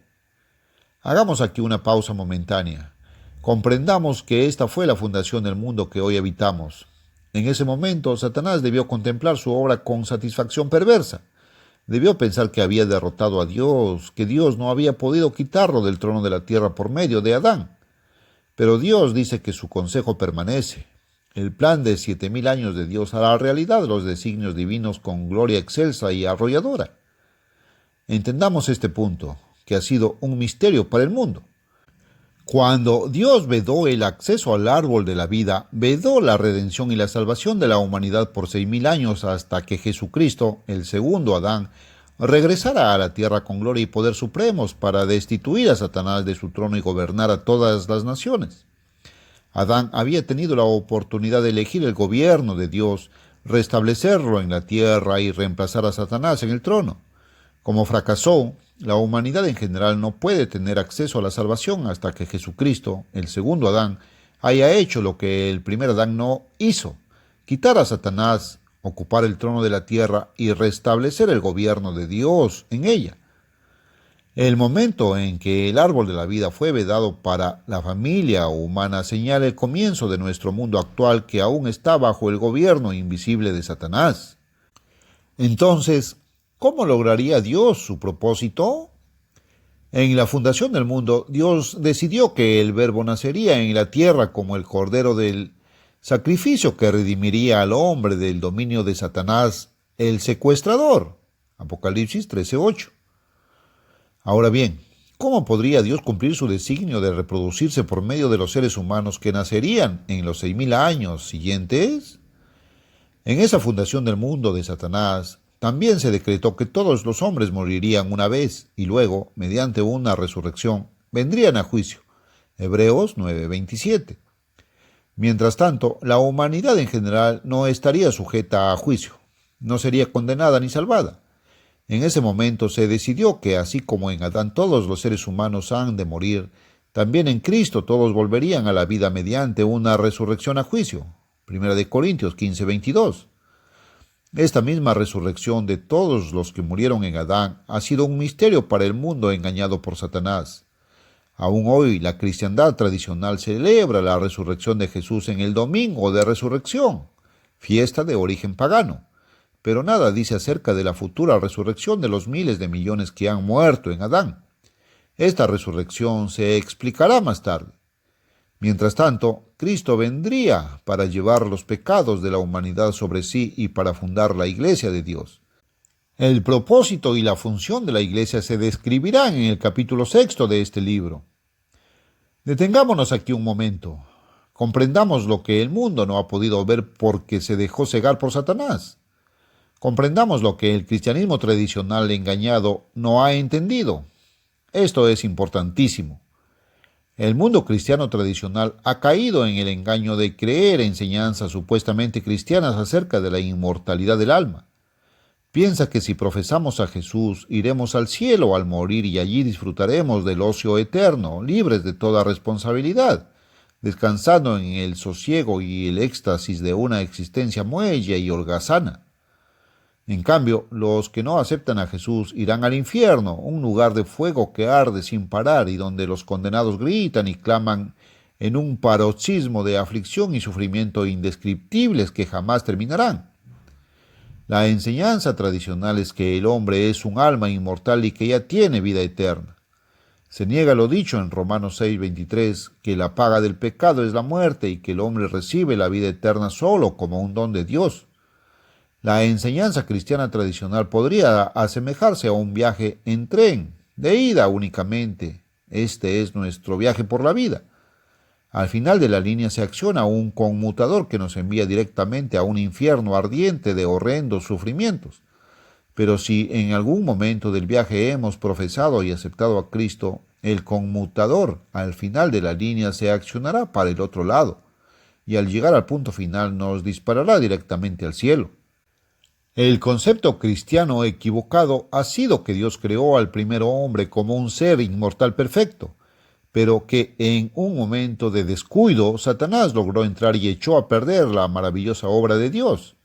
Hagamos aquí una pausa momentánea. Comprendamos que esta fue la fundación del mundo que hoy habitamos. En ese momento, Satanás debió contemplar su obra con satisfacción perversa. Debió pensar que había derrotado a Dios, que Dios no había podido quitarlo del trono de la tierra por medio de Adán. Pero Dios dice que su consejo permanece. El plan de 7.000 años de Dios hará realidad los designios divinos con gloria excelsa y arrolladora. Entendamos este punto, que ha sido un misterio para el mundo. Cuando Dios vedó el acceso al árbol de la vida, vedó la redención y la salvación de la humanidad por 6.000 años hasta que Jesucristo, el segundo Adán, regresara a la tierra con gloria y poder supremos para destituir a Satanás de su trono y gobernar a todas las naciones. Adán había tenido la oportunidad de elegir el gobierno de Dios, restablecerlo en la tierra y reemplazar a Satanás en el trono. Como fracasó, la humanidad en general no puede tener acceso a la salvación hasta que Jesucristo, el segundo Adán, haya hecho lo que el primer Adán no hizo: quitar a Satanás, ocupar el trono de la tierra y restablecer el gobierno de Dios en ella. El momento en que el árbol de la vida fue vedado para la familia humana señala el comienzo de nuestro mundo actual, que aún está bajo el gobierno invisible de Satanás. Entonces, ¿cómo lograría Dios su propósito? En la fundación del mundo, Dios decidió que el Verbo nacería en la tierra como el Cordero del sacrificio que redimiría al hombre del dominio de Satanás, el secuestrador. Apocalipsis 13:8. Ahora bien, ¿cómo podría Dios cumplir su designio de reproducirse por medio de los seres humanos que nacerían en los 6.000 años siguientes? En esa fundación del mundo de Satanás, también se decretó que todos los hombres morirían una vez y luego, mediante una resurrección, vendrían a juicio. Hebreos 9:27. Mientras tanto, la humanidad en general no estaría sujeta a juicio, no sería condenada ni salvada. En ese momento se decidió que, así como en Adán todos los seres humanos han de morir, también en Cristo todos volverían a la vida mediante una resurrección a juicio. 1 Corintios 15:22. Esta misma resurrección de todos los que murieron en Adán ha sido un misterio para el mundo engañado por Satanás. Aún hoy la cristiandad tradicional celebra la resurrección de Jesús en el Domingo de Resurrección, fiesta de origen pagano, pero nada dice acerca de la futura resurrección de los miles de millones que han muerto en Adán. Esta resurrección se explicará más tarde. Mientras tanto, Cristo vendría para llevar los pecados de la humanidad sobre sí y para fundar la Iglesia de Dios. El propósito y la función de la Iglesia se describirán en el capítulo 6 de este libro. Detengámonos aquí un momento. Comprendamos lo que el mundo no ha podido ver porque se dejó cegar por Satanás. Comprendamos lo que el cristianismo tradicional engañado no ha entendido. Esto es importantísimo. El mundo cristiano tradicional ha caído en el engaño de creer enseñanzas supuestamente cristianas acerca de la inmortalidad del alma. Piensa que si profesamos a Jesús, iremos al cielo al morir y allí disfrutaremos del ocio eterno, libres de toda responsabilidad, descansando en el sosiego y el éxtasis de una existencia muella y holgazana. En cambio, los que no aceptan a Jesús irán al infierno, un lugar de fuego que arde sin parar y donde los condenados gritan y claman en un paroxismo de aflicción y sufrimiento indescriptibles que jamás terminarán. La enseñanza tradicional es que el hombre es un alma inmortal y que ya tiene vida eterna. Se niega lo dicho en Romanos 6:23, que la paga del pecado es la muerte y que el hombre recibe la vida eterna solo como un don de Dios. La enseñanza cristiana tradicional podría asemejarse a un viaje en tren, de ida únicamente. Este es nuestro viaje por la vida. Al final de la línea se acciona un conmutador que nos envía directamente a un infierno ardiente de horrendos sufrimientos. Pero si en algún momento del viaje hemos profesado y aceptado a Cristo, el conmutador al final de la línea se accionará para el otro lado, y al llegar al punto final nos disparará directamente al cielo. El concepto cristiano equivocado ha sido que Dios creó al primer hombre como un ser inmortal perfecto, pero que en un momento de descuido Satanás logró entrar y echó a perder la maravillosa obra de Dios.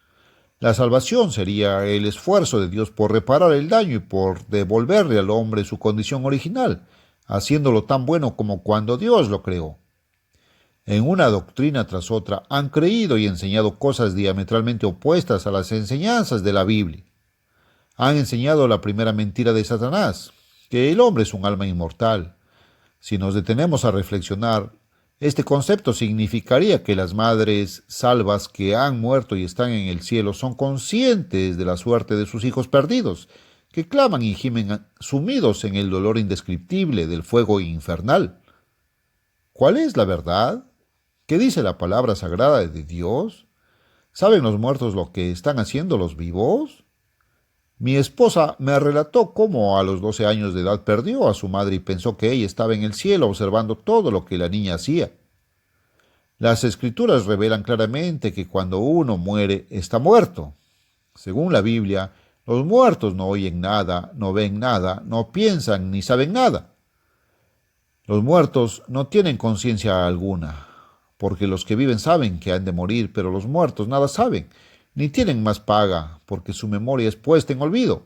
La salvación sería el esfuerzo de Dios por reparar el daño y por devolverle al hombre su condición original, haciéndolo tan bueno como cuando Dios lo creó. En una doctrina tras otra han creído y enseñado cosas diametralmente opuestas a las enseñanzas de la Biblia. Han enseñado la primera mentira de Satanás, que el hombre es un alma inmortal. Si nos detenemos a reflexionar, este concepto significaría que las madres salvas que han muerto y están en el cielo son conscientes de la suerte de sus hijos perdidos, que claman y gimen sumidos en el dolor indescriptible del fuego infernal. ¿Cuál es la verdad? ¿Qué dice la palabra sagrada de Dios? ¿Saben los muertos lo que están haciendo los vivos? Mi esposa me relató cómo a los 12 años de edad perdió a su madre y pensó que ella estaba en el cielo observando todo lo que la niña hacía. Las escrituras revelan claramente que cuando uno muere, está muerto. Según la Biblia, los muertos no oyen nada, no ven nada, no piensan ni saben nada. Los muertos no tienen conciencia alguna, porque los que viven saben que han de morir, pero los muertos nada saben, ni tienen más paga, porque su memoria es puesta en olvido.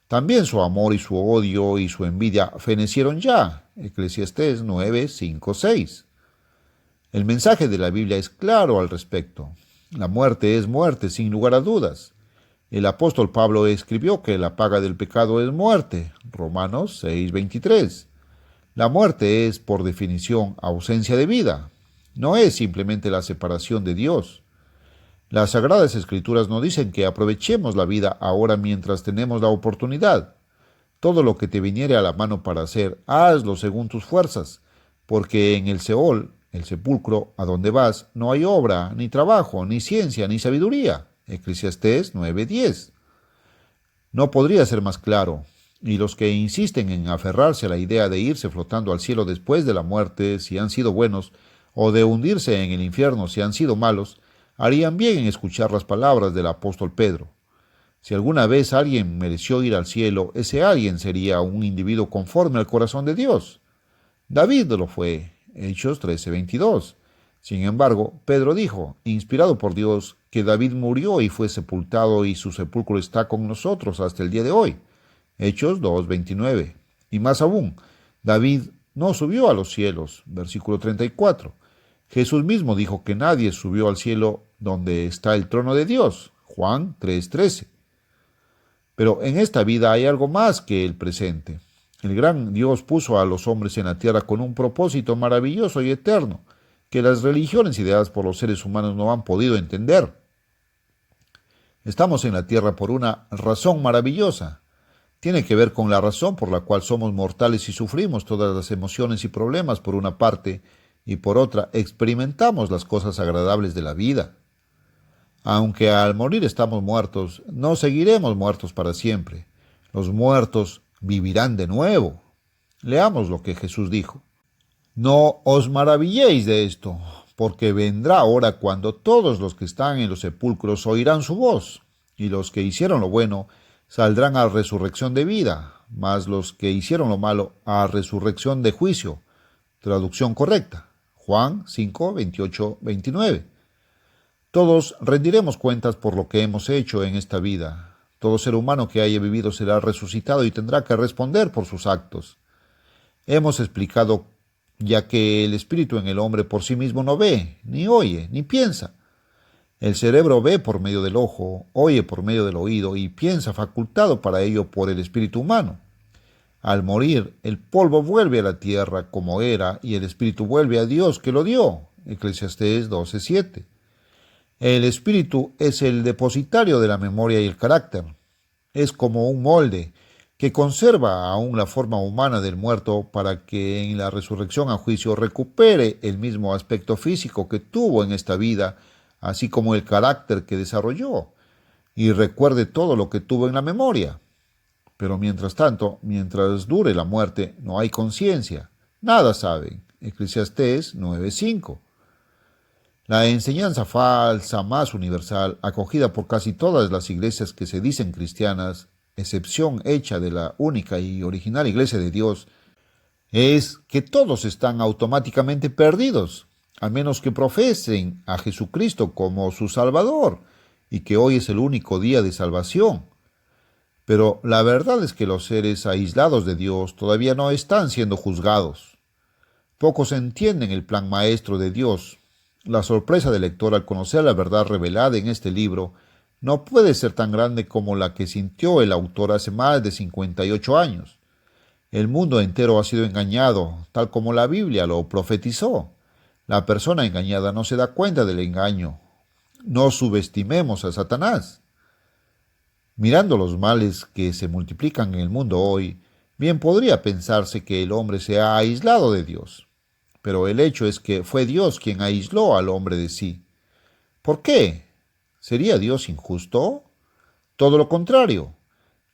También su amor y su odio y su envidia fenecieron ya. Eclesiastés 9, 5, 6. El mensaje de la Biblia es claro al respecto. La muerte es muerte, sin lugar a dudas. El apóstol Pablo escribió que la paga del pecado es muerte. Romanos 6, 23. La muerte es, por definición, ausencia de vida. No es simplemente la separación de Dios. Las Sagradas Escrituras nos dicen que aprovechemos la vida ahora mientras tenemos la oportunidad. Todo lo que te viniere a la mano para hacer, hazlo según tus fuerzas, porque en el Seol, el sepulcro, a donde vas, no hay obra, ni trabajo, ni ciencia, ni sabiduría. Eclesiastés 9:10. No podría ser más claro. Y los que insisten en aferrarse a la idea de irse flotando al cielo después de la muerte, si han sido buenos, o de hundirse en el infierno si han sido malos, harían bien en escuchar las palabras del apóstol Pedro. Si alguna vez alguien mereció ir al cielo, ese alguien sería un individuo conforme al corazón de Dios. David lo fue, Hechos 13:22. Sin embargo, Pedro dijo, inspirado por Dios, que David murió y fue sepultado y su sepulcro está con nosotros hasta el día de hoy. Hechos 2:29. Y más aún, David no subió a los cielos. Versículo 34. Jesús mismo dijo que nadie subió al cielo donde está el trono de Dios. Juan 3:13. Pero en esta vida hay algo más que el presente. El gran Dios puso a los hombres en la tierra con un propósito maravilloso y eterno, que las religiones ideadas por los seres humanos no han podido entender. Estamos en la tierra por una razón maravillosa. Tiene que ver con la razón por la cual somos mortales y sufrimos todas las emociones y problemas por una parte, y por otra experimentamos las cosas agradables de la vida. Aunque al morir estamos muertos, no seguiremos muertos para siempre. Los muertos vivirán de nuevo. Leamos lo que Jesús dijo. No os maravilléis de esto, porque vendrá hora cuando todos los que están en los sepulcros oirán su voz, y los que hicieron lo bueno saldrán a resurrección de vida, mas los que hicieron lo malo a resurrección de juicio. Traducción correcta. Juan 5, 28, 29. Todos rendiremos cuentas por lo que hemos hecho en esta vida. Todo ser humano que haya vivido será resucitado y tendrá que responder por sus actos. Hemos explicado ya que el espíritu en el hombre por sí mismo no ve, ni oye, ni piensa. El cerebro ve por medio del ojo, oye por medio del oído y piensa facultado para ello por el espíritu humano. Al morir, el polvo vuelve a la tierra como era y el espíritu vuelve a Dios que lo dio. Eclesiastés 12:7. El espíritu es el depositario de la memoria y el carácter. Es como un molde que conserva aún la forma humana del muerto para que en la resurrección a juicio recupere el mismo aspecto físico que tuvo en esta vida, así como el carácter que desarrolló, y recuerde todo lo que tuvo en la memoria. Pero mientras tanto, mientras dure la muerte, no hay conciencia. Nada saben. Eclesiastés 9:5. La enseñanza falsa más universal, acogida por casi todas las iglesias que se dicen cristianas, excepción hecha de la única y original Iglesia de Dios, es que todos están automáticamente perdidos, a menos que profesen a Jesucristo como su Salvador, y que hoy es el único día de salvación. Pero la verdad es que los seres aislados de Dios todavía no están siendo juzgados. Pocos entienden el plan maestro de Dios. La sorpresa del lector al conocer la verdad revelada en este libro no puede ser tan grande como la que sintió el autor hace más de 58 años. El mundo entero ha sido engañado, tal como la Biblia lo profetizó. La persona engañada no se da cuenta del engaño. No subestimemos a Satanás. Mirando los males que se multiplican en el mundo hoy, bien podría pensarse que el hombre se ha aislado de Dios. pero el hecho es que fue Dios quien aisló al hombre de sí. ¿Por qué? ¿Sería Dios injusto? Todo lo contrario.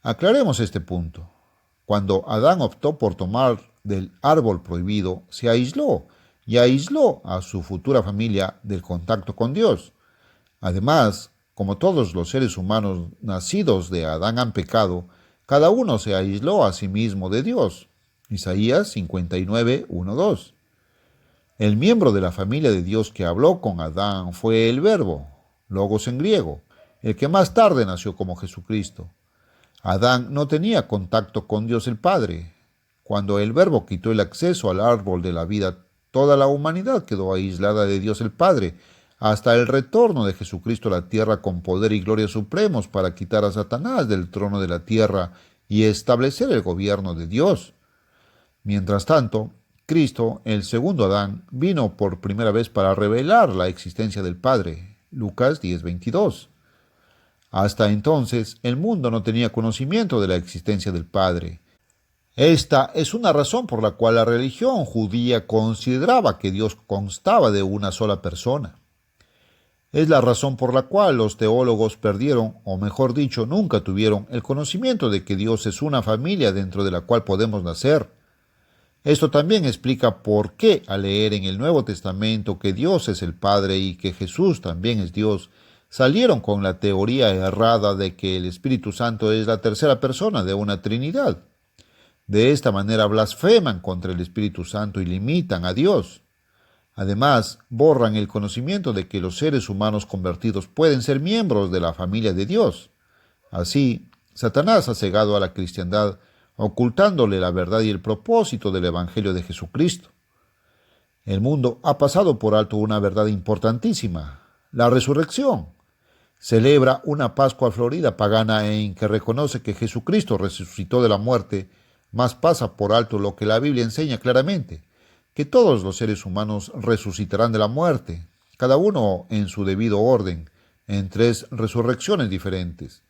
Aclaremos este punto. Cuando Adán optó por tomar del árbol prohibido, se aisló y aisló a su futura familia del contacto con Dios. Además, como todos los seres humanos nacidos de Adán han pecado, cada uno se aisló a sí mismo de Dios. Isaías 59, 1, 2. El miembro de la familia de Dios que habló con Adán fue el Verbo, logos en griego, el que más tarde nació como Jesucristo. Adán no tenía contacto con Dios el Padre. Cuando el Verbo quitó el acceso al árbol de la vida, toda la humanidad quedó aislada de Dios el Padre, hasta el retorno de Jesucristo a la tierra con poder y gloria supremos para quitar a Satanás del trono de la tierra y establecer el gobierno de Dios. Mientras tanto, Cristo, el segundo Adán, vino por primera vez para revelar la existencia del Padre. Lucas 10:22. Hasta entonces, el mundo no tenía conocimiento de la existencia del Padre. Esta es una razón por la cual la religión judía consideraba que Dios constaba de una sola persona. Es la razón por la cual los teólogos perdieron, o mejor dicho, nunca tuvieron el conocimiento de que Dios es una familia dentro de la cual podemos nacer. Esto también explica por qué al leer en el Nuevo Testamento que Dios es el Padre y que Jesús también es Dios, salieron con la teoría errada de que el Espíritu Santo es la tercera persona de una Trinidad. De esta manera blasfeman contra el Espíritu Santo y limitan a Dios. Además, borran el conocimiento de que los seres humanos convertidos pueden ser miembros de la familia de Dios. Así, Satanás ha cegado a la cristiandad, ocultándole la verdad y el propósito del Evangelio de Jesucristo. El mundo ha pasado por alto una verdad importantísima, la resurrección. Celebra una Pascua florida pagana en que reconoce que Jesucristo resucitó de la muerte, mas pasa por alto lo que la Biblia enseña claramente, que todos los seres humanos resucitarán de la muerte, cada uno en su debido orden, en 3 resurrecciones diferentes.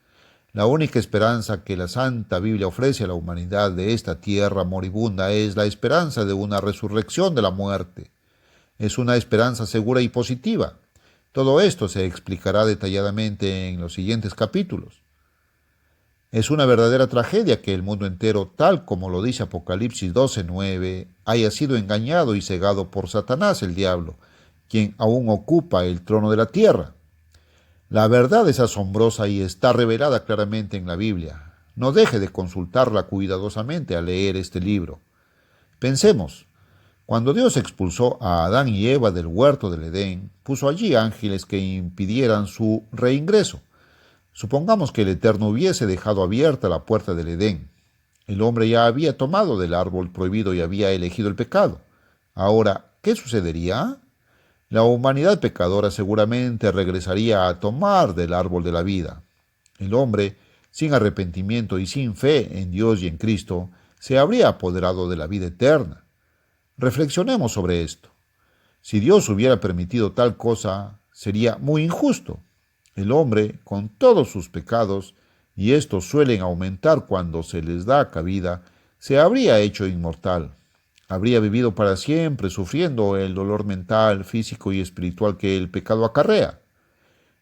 La única esperanza que la Santa Biblia ofrece a la humanidad de esta tierra moribunda es la esperanza de una resurrección de la muerte. Es una esperanza segura y positiva. Todo esto se explicará detalladamente en los siguientes capítulos. Es una verdadera tragedia que el mundo entero, tal como lo dice Apocalipsis 12:9, haya sido engañado y cegado por Satanás el diablo, quien aún ocupa el trono de la tierra. La verdad es asombrosa y está revelada claramente en la Biblia. No deje de consultarla cuidadosamente al leer este libro. Pensemos, cuando Dios expulsó a Adán y Eva del huerto del Edén, puso allí ángeles que impidieran su reingreso. Supongamos que el Eterno hubiese dejado abierta la puerta del Edén. El hombre ya había tomado del árbol prohibido y había elegido el pecado. Ahora, ¿qué sucedería? La humanidad pecadora seguramente regresaría a tomar del árbol de la vida. El hombre, sin arrepentimiento y sin fe en Dios y en Cristo, se habría apoderado de la vida eterna. Reflexionemos sobre esto. Si Dios hubiera permitido tal cosa, sería muy injusto. El hombre, con todos sus pecados, y estos suelen aumentar cuando se les da cabida, se habría hecho inmortal. Habría vivido para siempre sufriendo el dolor mental, físico y espiritual que el pecado acarrea.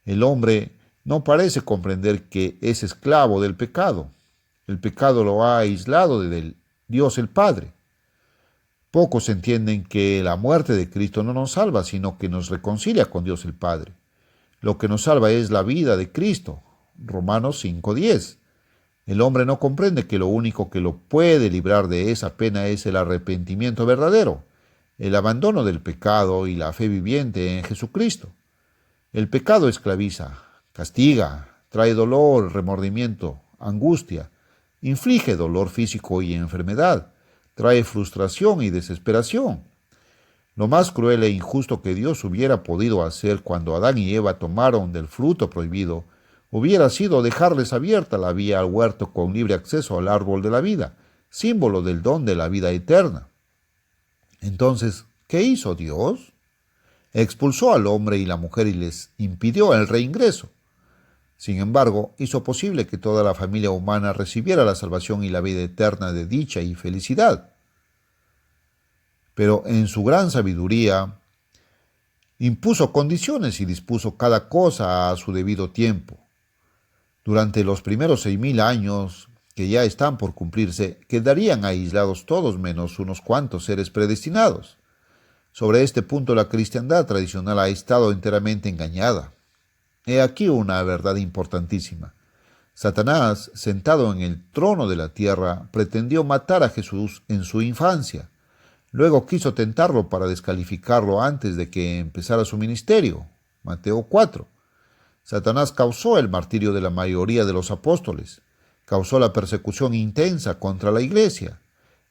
El hombre no parece comprender que es esclavo del pecado. El pecado lo ha aislado de Dios el Padre. Pocos entienden que la muerte de Cristo no nos salva, sino que nos reconcilia con Dios el Padre. Lo que nos salva es la vida de Cristo. Romanos 5:10. El hombre no comprende que lo único que lo puede librar de esa pena es el arrepentimiento verdadero, el abandono del pecado y la fe viviente en Jesucristo. El pecado esclaviza, castiga, trae dolor, remordimiento, angustia, inflige dolor físico y enfermedad, trae frustración y desesperación. Lo más cruel e injusto que Dios hubiera podido hacer cuando Adán y Eva tomaron del fruto prohibido hubiera sido dejarles abierta la vía al huerto con libre acceso al árbol de la vida, símbolo del don de la vida eterna. Entonces, ¿qué hizo Dios? Expulsó al hombre y la mujer y les impidió el reingreso. Sin embargo, hizo posible que toda la familia humana recibiera la salvación y la vida eterna de dicha y felicidad. pero en su gran sabiduría impuso condiciones y dispuso cada cosa a su debido tiempo. Durante los primeros 6000 años, que ya están por cumplirse, quedarían aislados todos menos unos cuantos seres predestinados. Sobre este punto la cristiandad tradicional ha estado enteramente engañada. He aquí una verdad importantísima. Satanás, sentado en el trono de la tierra, pretendió matar a Jesús en su infancia. Luego quiso tentarlo para descalificarlo antes de que empezara su ministerio. Mateo 4. Satanás causó el martirio de la mayoría de los apóstoles. Causó la persecución intensa contra la iglesia.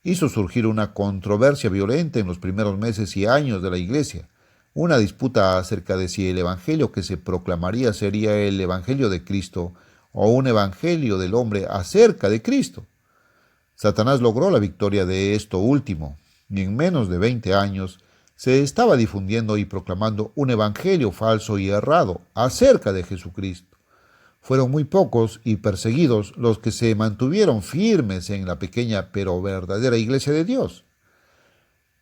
Hizo surgir una controversia violenta en los primeros meses y años de la iglesia. Una disputa acerca de si el evangelio que se proclamaría sería el evangelio de Cristo o un evangelio del hombre acerca de Cristo. Satanás logró la victoria de esto último, y en menos de 20 años se estaba difundiendo y proclamando un evangelio falso y errado acerca de Jesucristo. Fueron muy pocos y perseguidos los que se mantuvieron firmes en la pequeña pero verdadera iglesia de Dios.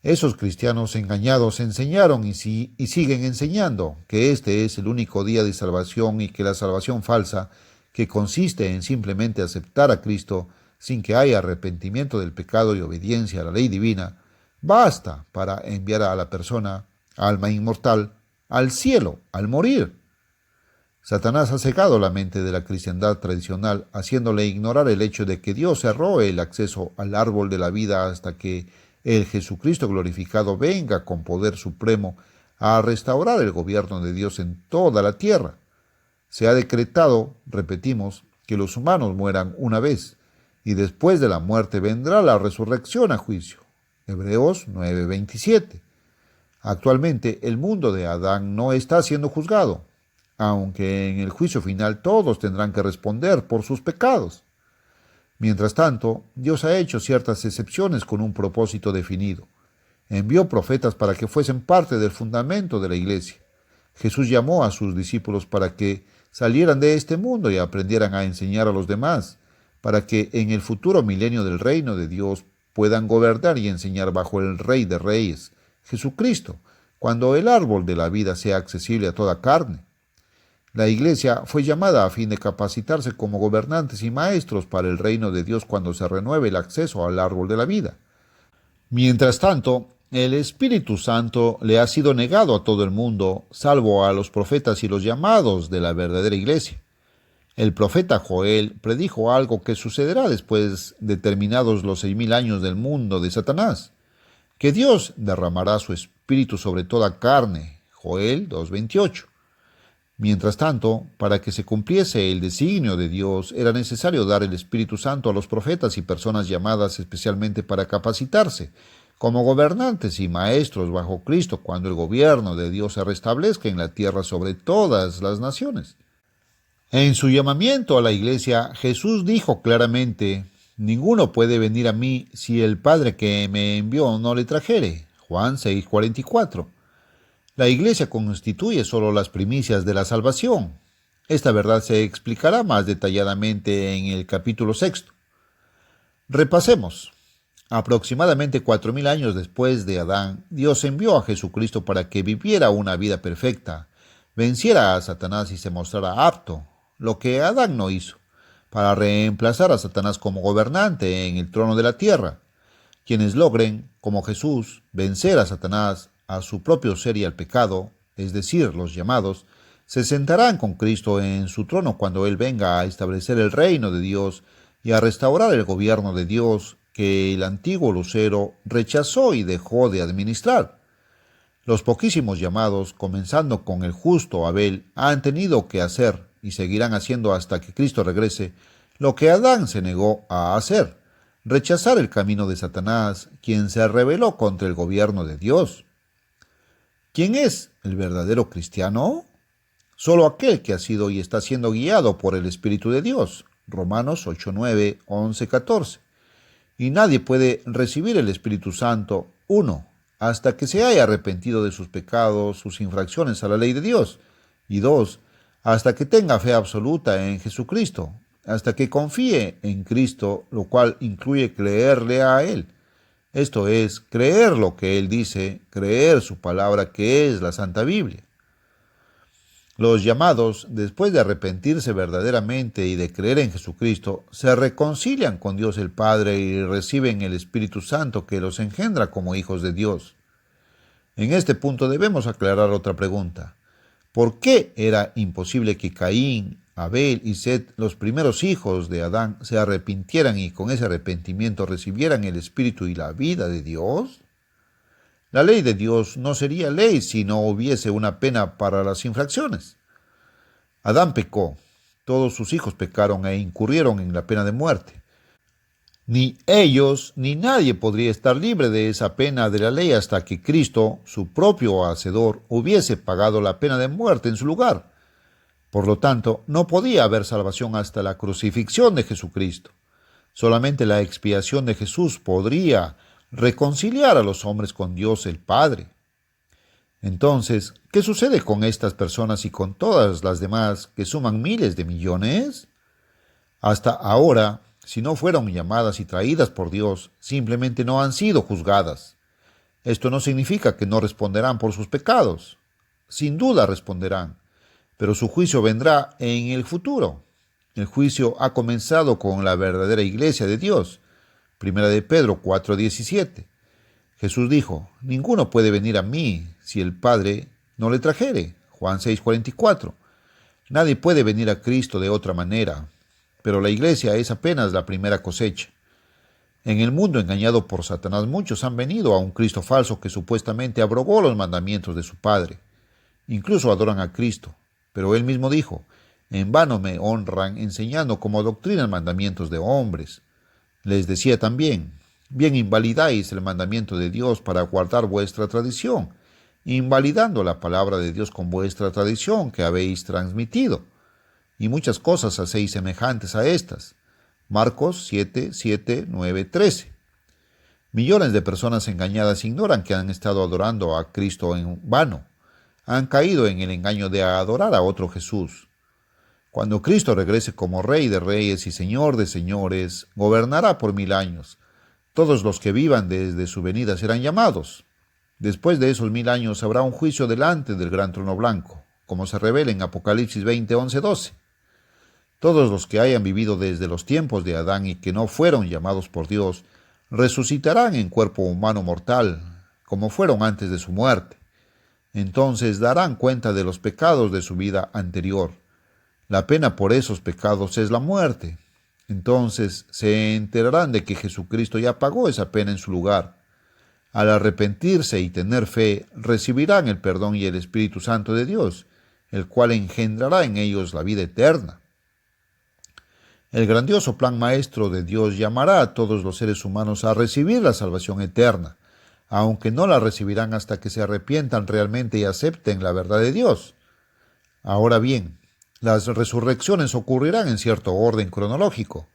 Esos cristianos engañados enseñaron y siguen enseñando que este es el único día de salvación y que la salvación falsa, que consiste en simplemente aceptar a Cristo sin que haya arrepentimiento del pecado y obediencia a la ley divina, basta para enviar a la persona, alma inmortal, al cielo al morir. Satanás ha cegado la mente de la cristiandad tradicional, haciéndole ignorar el hecho de que Dios cerró el acceso al árbol de la vida hasta que el Jesucristo glorificado venga con poder supremo a restaurar el gobierno de Dios en toda la tierra. Se ha decretado, repetimos, que los humanos mueran una vez, y después de la muerte vendrá la resurrección a juicio. Hebreos 9:27. Actualmente el mundo de Adán no está siendo juzgado, aunque en el juicio final todos tendrán que responder por sus pecados. Mientras tanto, Dios ha hecho ciertas excepciones con un propósito definido. Envió profetas para que fuesen parte del fundamento de la iglesia. Jesús llamó a sus discípulos para que salieran de este mundo y aprendieran a enseñar a los demás, para que en el futuro milenio del reino de Dios puedan gobernar y enseñar bajo el Rey de Reyes, Jesucristo, cuando el árbol de la vida sea accesible a toda carne. La iglesia fue llamada a fin de capacitarse como gobernantes y maestros para el reino de Dios cuando se renueve el acceso al árbol de la vida. Mientras tanto, el Espíritu Santo le ha sido negado a todo el mundo, salvo a los profetas y los llamados de la verdadera iglesia. El profeta Joel predijo algo que sucederá después de terminados los 6000 años del mundo de Satanás, que Dios derramará su Espíritu sobre toda carne. Joel 2:28. Mientras tanto, para que se cumpliese el designio de Dios, era necesario dar el Espíritu Santo a los profetas y personas llamadas especialmente para capacitarse como gobernantes y maestros bajo Cristo cuando el gobierno de Dios se restablezca en la tierra sobre todas las naciones. En su llamamiento a la iglesia, Jesús dijo claramente: ninguno puede venir a mí si el Padre que me envió no le trajere. Juan 6:44. La iglesia constituye solo las primicias de la salvación. Esta verdad se explicará más detalladamente en el capítulo 6. Repasemos. Aproximadamente 4000 años después de Adán, Dios envió a Jesucristo para que viviera una vida perfecta, venciera a Satanás y se mostrara apto, lo que Adán no hizo, para reemplazar a Satanás como gobernante en el trono de la tierra. Quienes logren, como Jesús, vencer a Satanás, a su propio ser y al pecado, es decir, los llamados, se sentarán con Cristo en su trono cuando Él venga a establecer el reino de Dios y a restaurar el gobierno de Dios que el antiguo lucero rechazó y dejó de administrar. Los poquísimos llamados, comenzando con el justo Abel, han tenido que hacer y seguirán haciendo hasta que Cristo regrese lo que Adán se negó a hacer: rechazar el camino de Satanás, quien se rebeló contra el gobierno de Dios. ¿Quién es el verdadero cristiano? Solo aquel que ha sido y está siendo guiado por el Espíritu de Dios. Romanos 8:9, 11, 14. Y nadie puede recibir el Espíritu Santo, 1, hasta que se haya arrepentido de sus pecados, sus infracciones a la ley de Dios, y 2, hasta que tenga fe absoluta en Jesucristo, hasta que confíe en Cristo, lo cual incluye creerle a Él. Esto es, creer lo que Él dice, creer su palabra que es la Santa Biblia. Los llamados, después de arrepentirse verdaderamente y de creer en Jesucristo, se reconcilian con Dios el Padre y reciben el Espíritu Santo que los engendra como hijos de Dios. En este punto debemos aclarar otra pregunta. ¿Por qué era imposible que Caín, Abel y Set, los primeros hijos de Adán, se arrepintieran y con ese arrepentimiento recibieran el Espíritu y la vida de Dios? La ley de Dios no sería ley si no hubiese una pena para las infracciones. Adán pecó, todos sus hijos pecaron e incurrieron en la pena de muerte. Ni ellos ni nadie podría estar libre de esa pena de la ley hasta que Cristo, su propio hacedor, hubiese pagado la pena de muerte en su lugar. Por lo tanto, no podía haber salvación hasta la crucifixión de Jesucristo. Solamente la expiación de Jesús podría reconciliar a los hombres con Dios el Padre. Entonces, ¿qué sucede con estas personas y con todas las demás que suman miles de millones? Hasta ahora, si no fueron llamadas y traídas por Dios, simplemente no han sido juzgadas. Esto no significa que no responderán por sus pecados. Sin duda responderán, pero su juicio vendrá en el futuro. El juicio ha comenzado con la verdadera iglesia de Dios. Primera de Pedro 4:17. Jesús dijo, ninguno puede venir a mí si el Padre no le trajere. Juan 6:44. Nadie puede venir a Cristo de otra manera, pero la iglesia es apenas la primera cosecha. En el mundo engañado por Satanás, muchos han venido a un Cristo falso que supuestamente abrogó los mandamientos de su Padre. Incluso adoran a Cristo, pero Él mismo dijo, en vano me honran enseñando como doctrina mandamientos de hombres. Les decía también, bien invalidáis el mandamiento de Dios para guardar vuestra tradición, invalidando la palabra de Dios con vuestra tradición que habéis transmitido. Y muchas cosas hacéis semejantes a estas. Marcos 7, 9, 13. Millones de personas engañadas ignoran que han estado adorando a Cristo en vano. Han caído en el engaño de adorar a otro Jesús. Cuando Cristo regrese como Rey de Reyes y Señor de Señores, gobernará por 1000 años. Todos los que vivan desde su venida serán llamados. Después de esos 1000 años habrá un juicio delante del gran trono blanco, como se revela en Apocalipsis 20, 11, 12. Todos los que hayan vivido desde los tiempos de Adán y que no fueron llamados por Dios, resucitarán en cuerpo humano mortal, como fueron antes de su muerte. Entonces darán cuenta de los pecados de su vida anterior. La pena por esos pecados es la muerte. Entonces se enterarán de que Jesucristo ya pagó esa pena en su lugar. Al arrepentirse y tener fe, recibirán el perdón y el Espíritu Santo de Dios, el cual engendrará en ellos la vida eterna. El grandioso plan maestro de Dios llamará a todos los seres humanos a recibir la salvación eterna, aunque no la recibirán hasta que se arrepientan realmente y acepten la verdad de Dios. Ahora bien, las resurrecciones ocurrirán en cierto orden cronológico.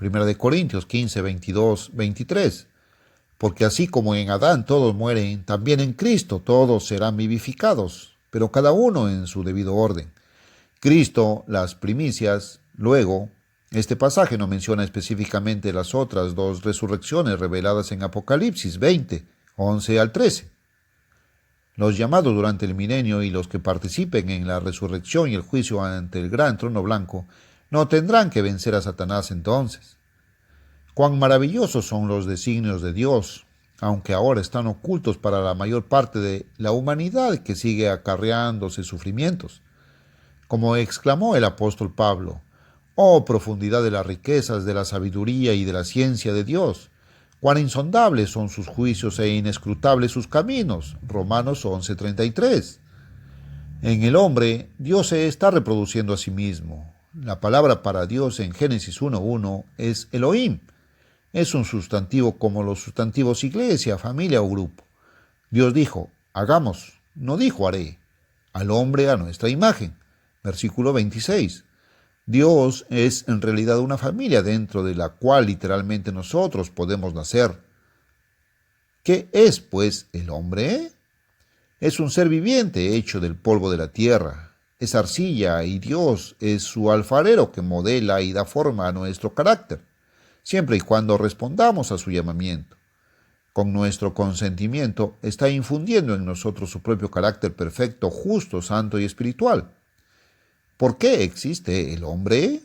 1 Corintios 15, 22, 23. Porque así como en Adán todos mueren, también en Cristo todos serán vivificados, pero cada uno en su debido orden. Cristo, las primicias, luego, este pasaje no menciona específicamente las otras dos resurrecciones reveladas en Apocalipsis 20, 11 al 13. Los llamados durante el milenio y los que participen en la resurrección y el juicio ante el gran trono blanco no tendrán que vencer a Satanás entonces. Cuán maravillosos son los designios de Dios, aunque ahora están ocultos para la mayor parte de la humanidad que sigue acarreándose sufrimientos. Como exclamó el apóstol Pablo, «Oh profundidad de las riquezas, de la sabiduría y de la ciencia de Dios! Cuán insondables son sus juicios e inescrutables sus caminos». Romanos 11:33. En el hombre, Dios se está reproduciendo a sí mismo. La palabra para Dios en Génesis 1:1 es Elohim. Es un sustantivo como los sustantivos iglesia, familia o grupo. Dios dijo, hagamos, no dijo haré, al hombre a nuestra imagen. Versículo 26. Dios es en realidad una familia dentro de la cual literalmente nosotros podemos nacer. ¿Qué es, pues, el hombre? Es un ser viviente hecho del polvo de la tierra. Es arcilla y Dios es su alfarero que modela y da forma a nuestro carácter, siempre y cuando respondamos a su llamamiento. con nuestro consentimiento, está infundiendo en nosotros su propio carácter perfecto, justo, santo y espiritual. ¿Por qué existe el hombre?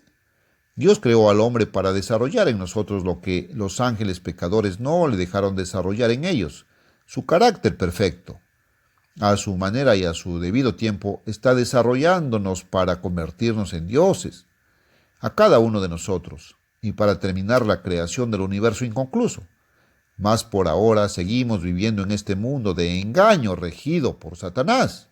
Dios creó al hombre para desarrollar en nosotros lo que los ángeles pecadores no le dejaron desarrollar en ellos, su carácter perfecto. A su manera y a su debido tiempo está desarrollándonos para convertirnos en dioses, a cada uno de nosotros, y para terminar la creación del universo inconcluso. Mas por ahora seguimos viviendo en este mundo de engaño regido por Satanás.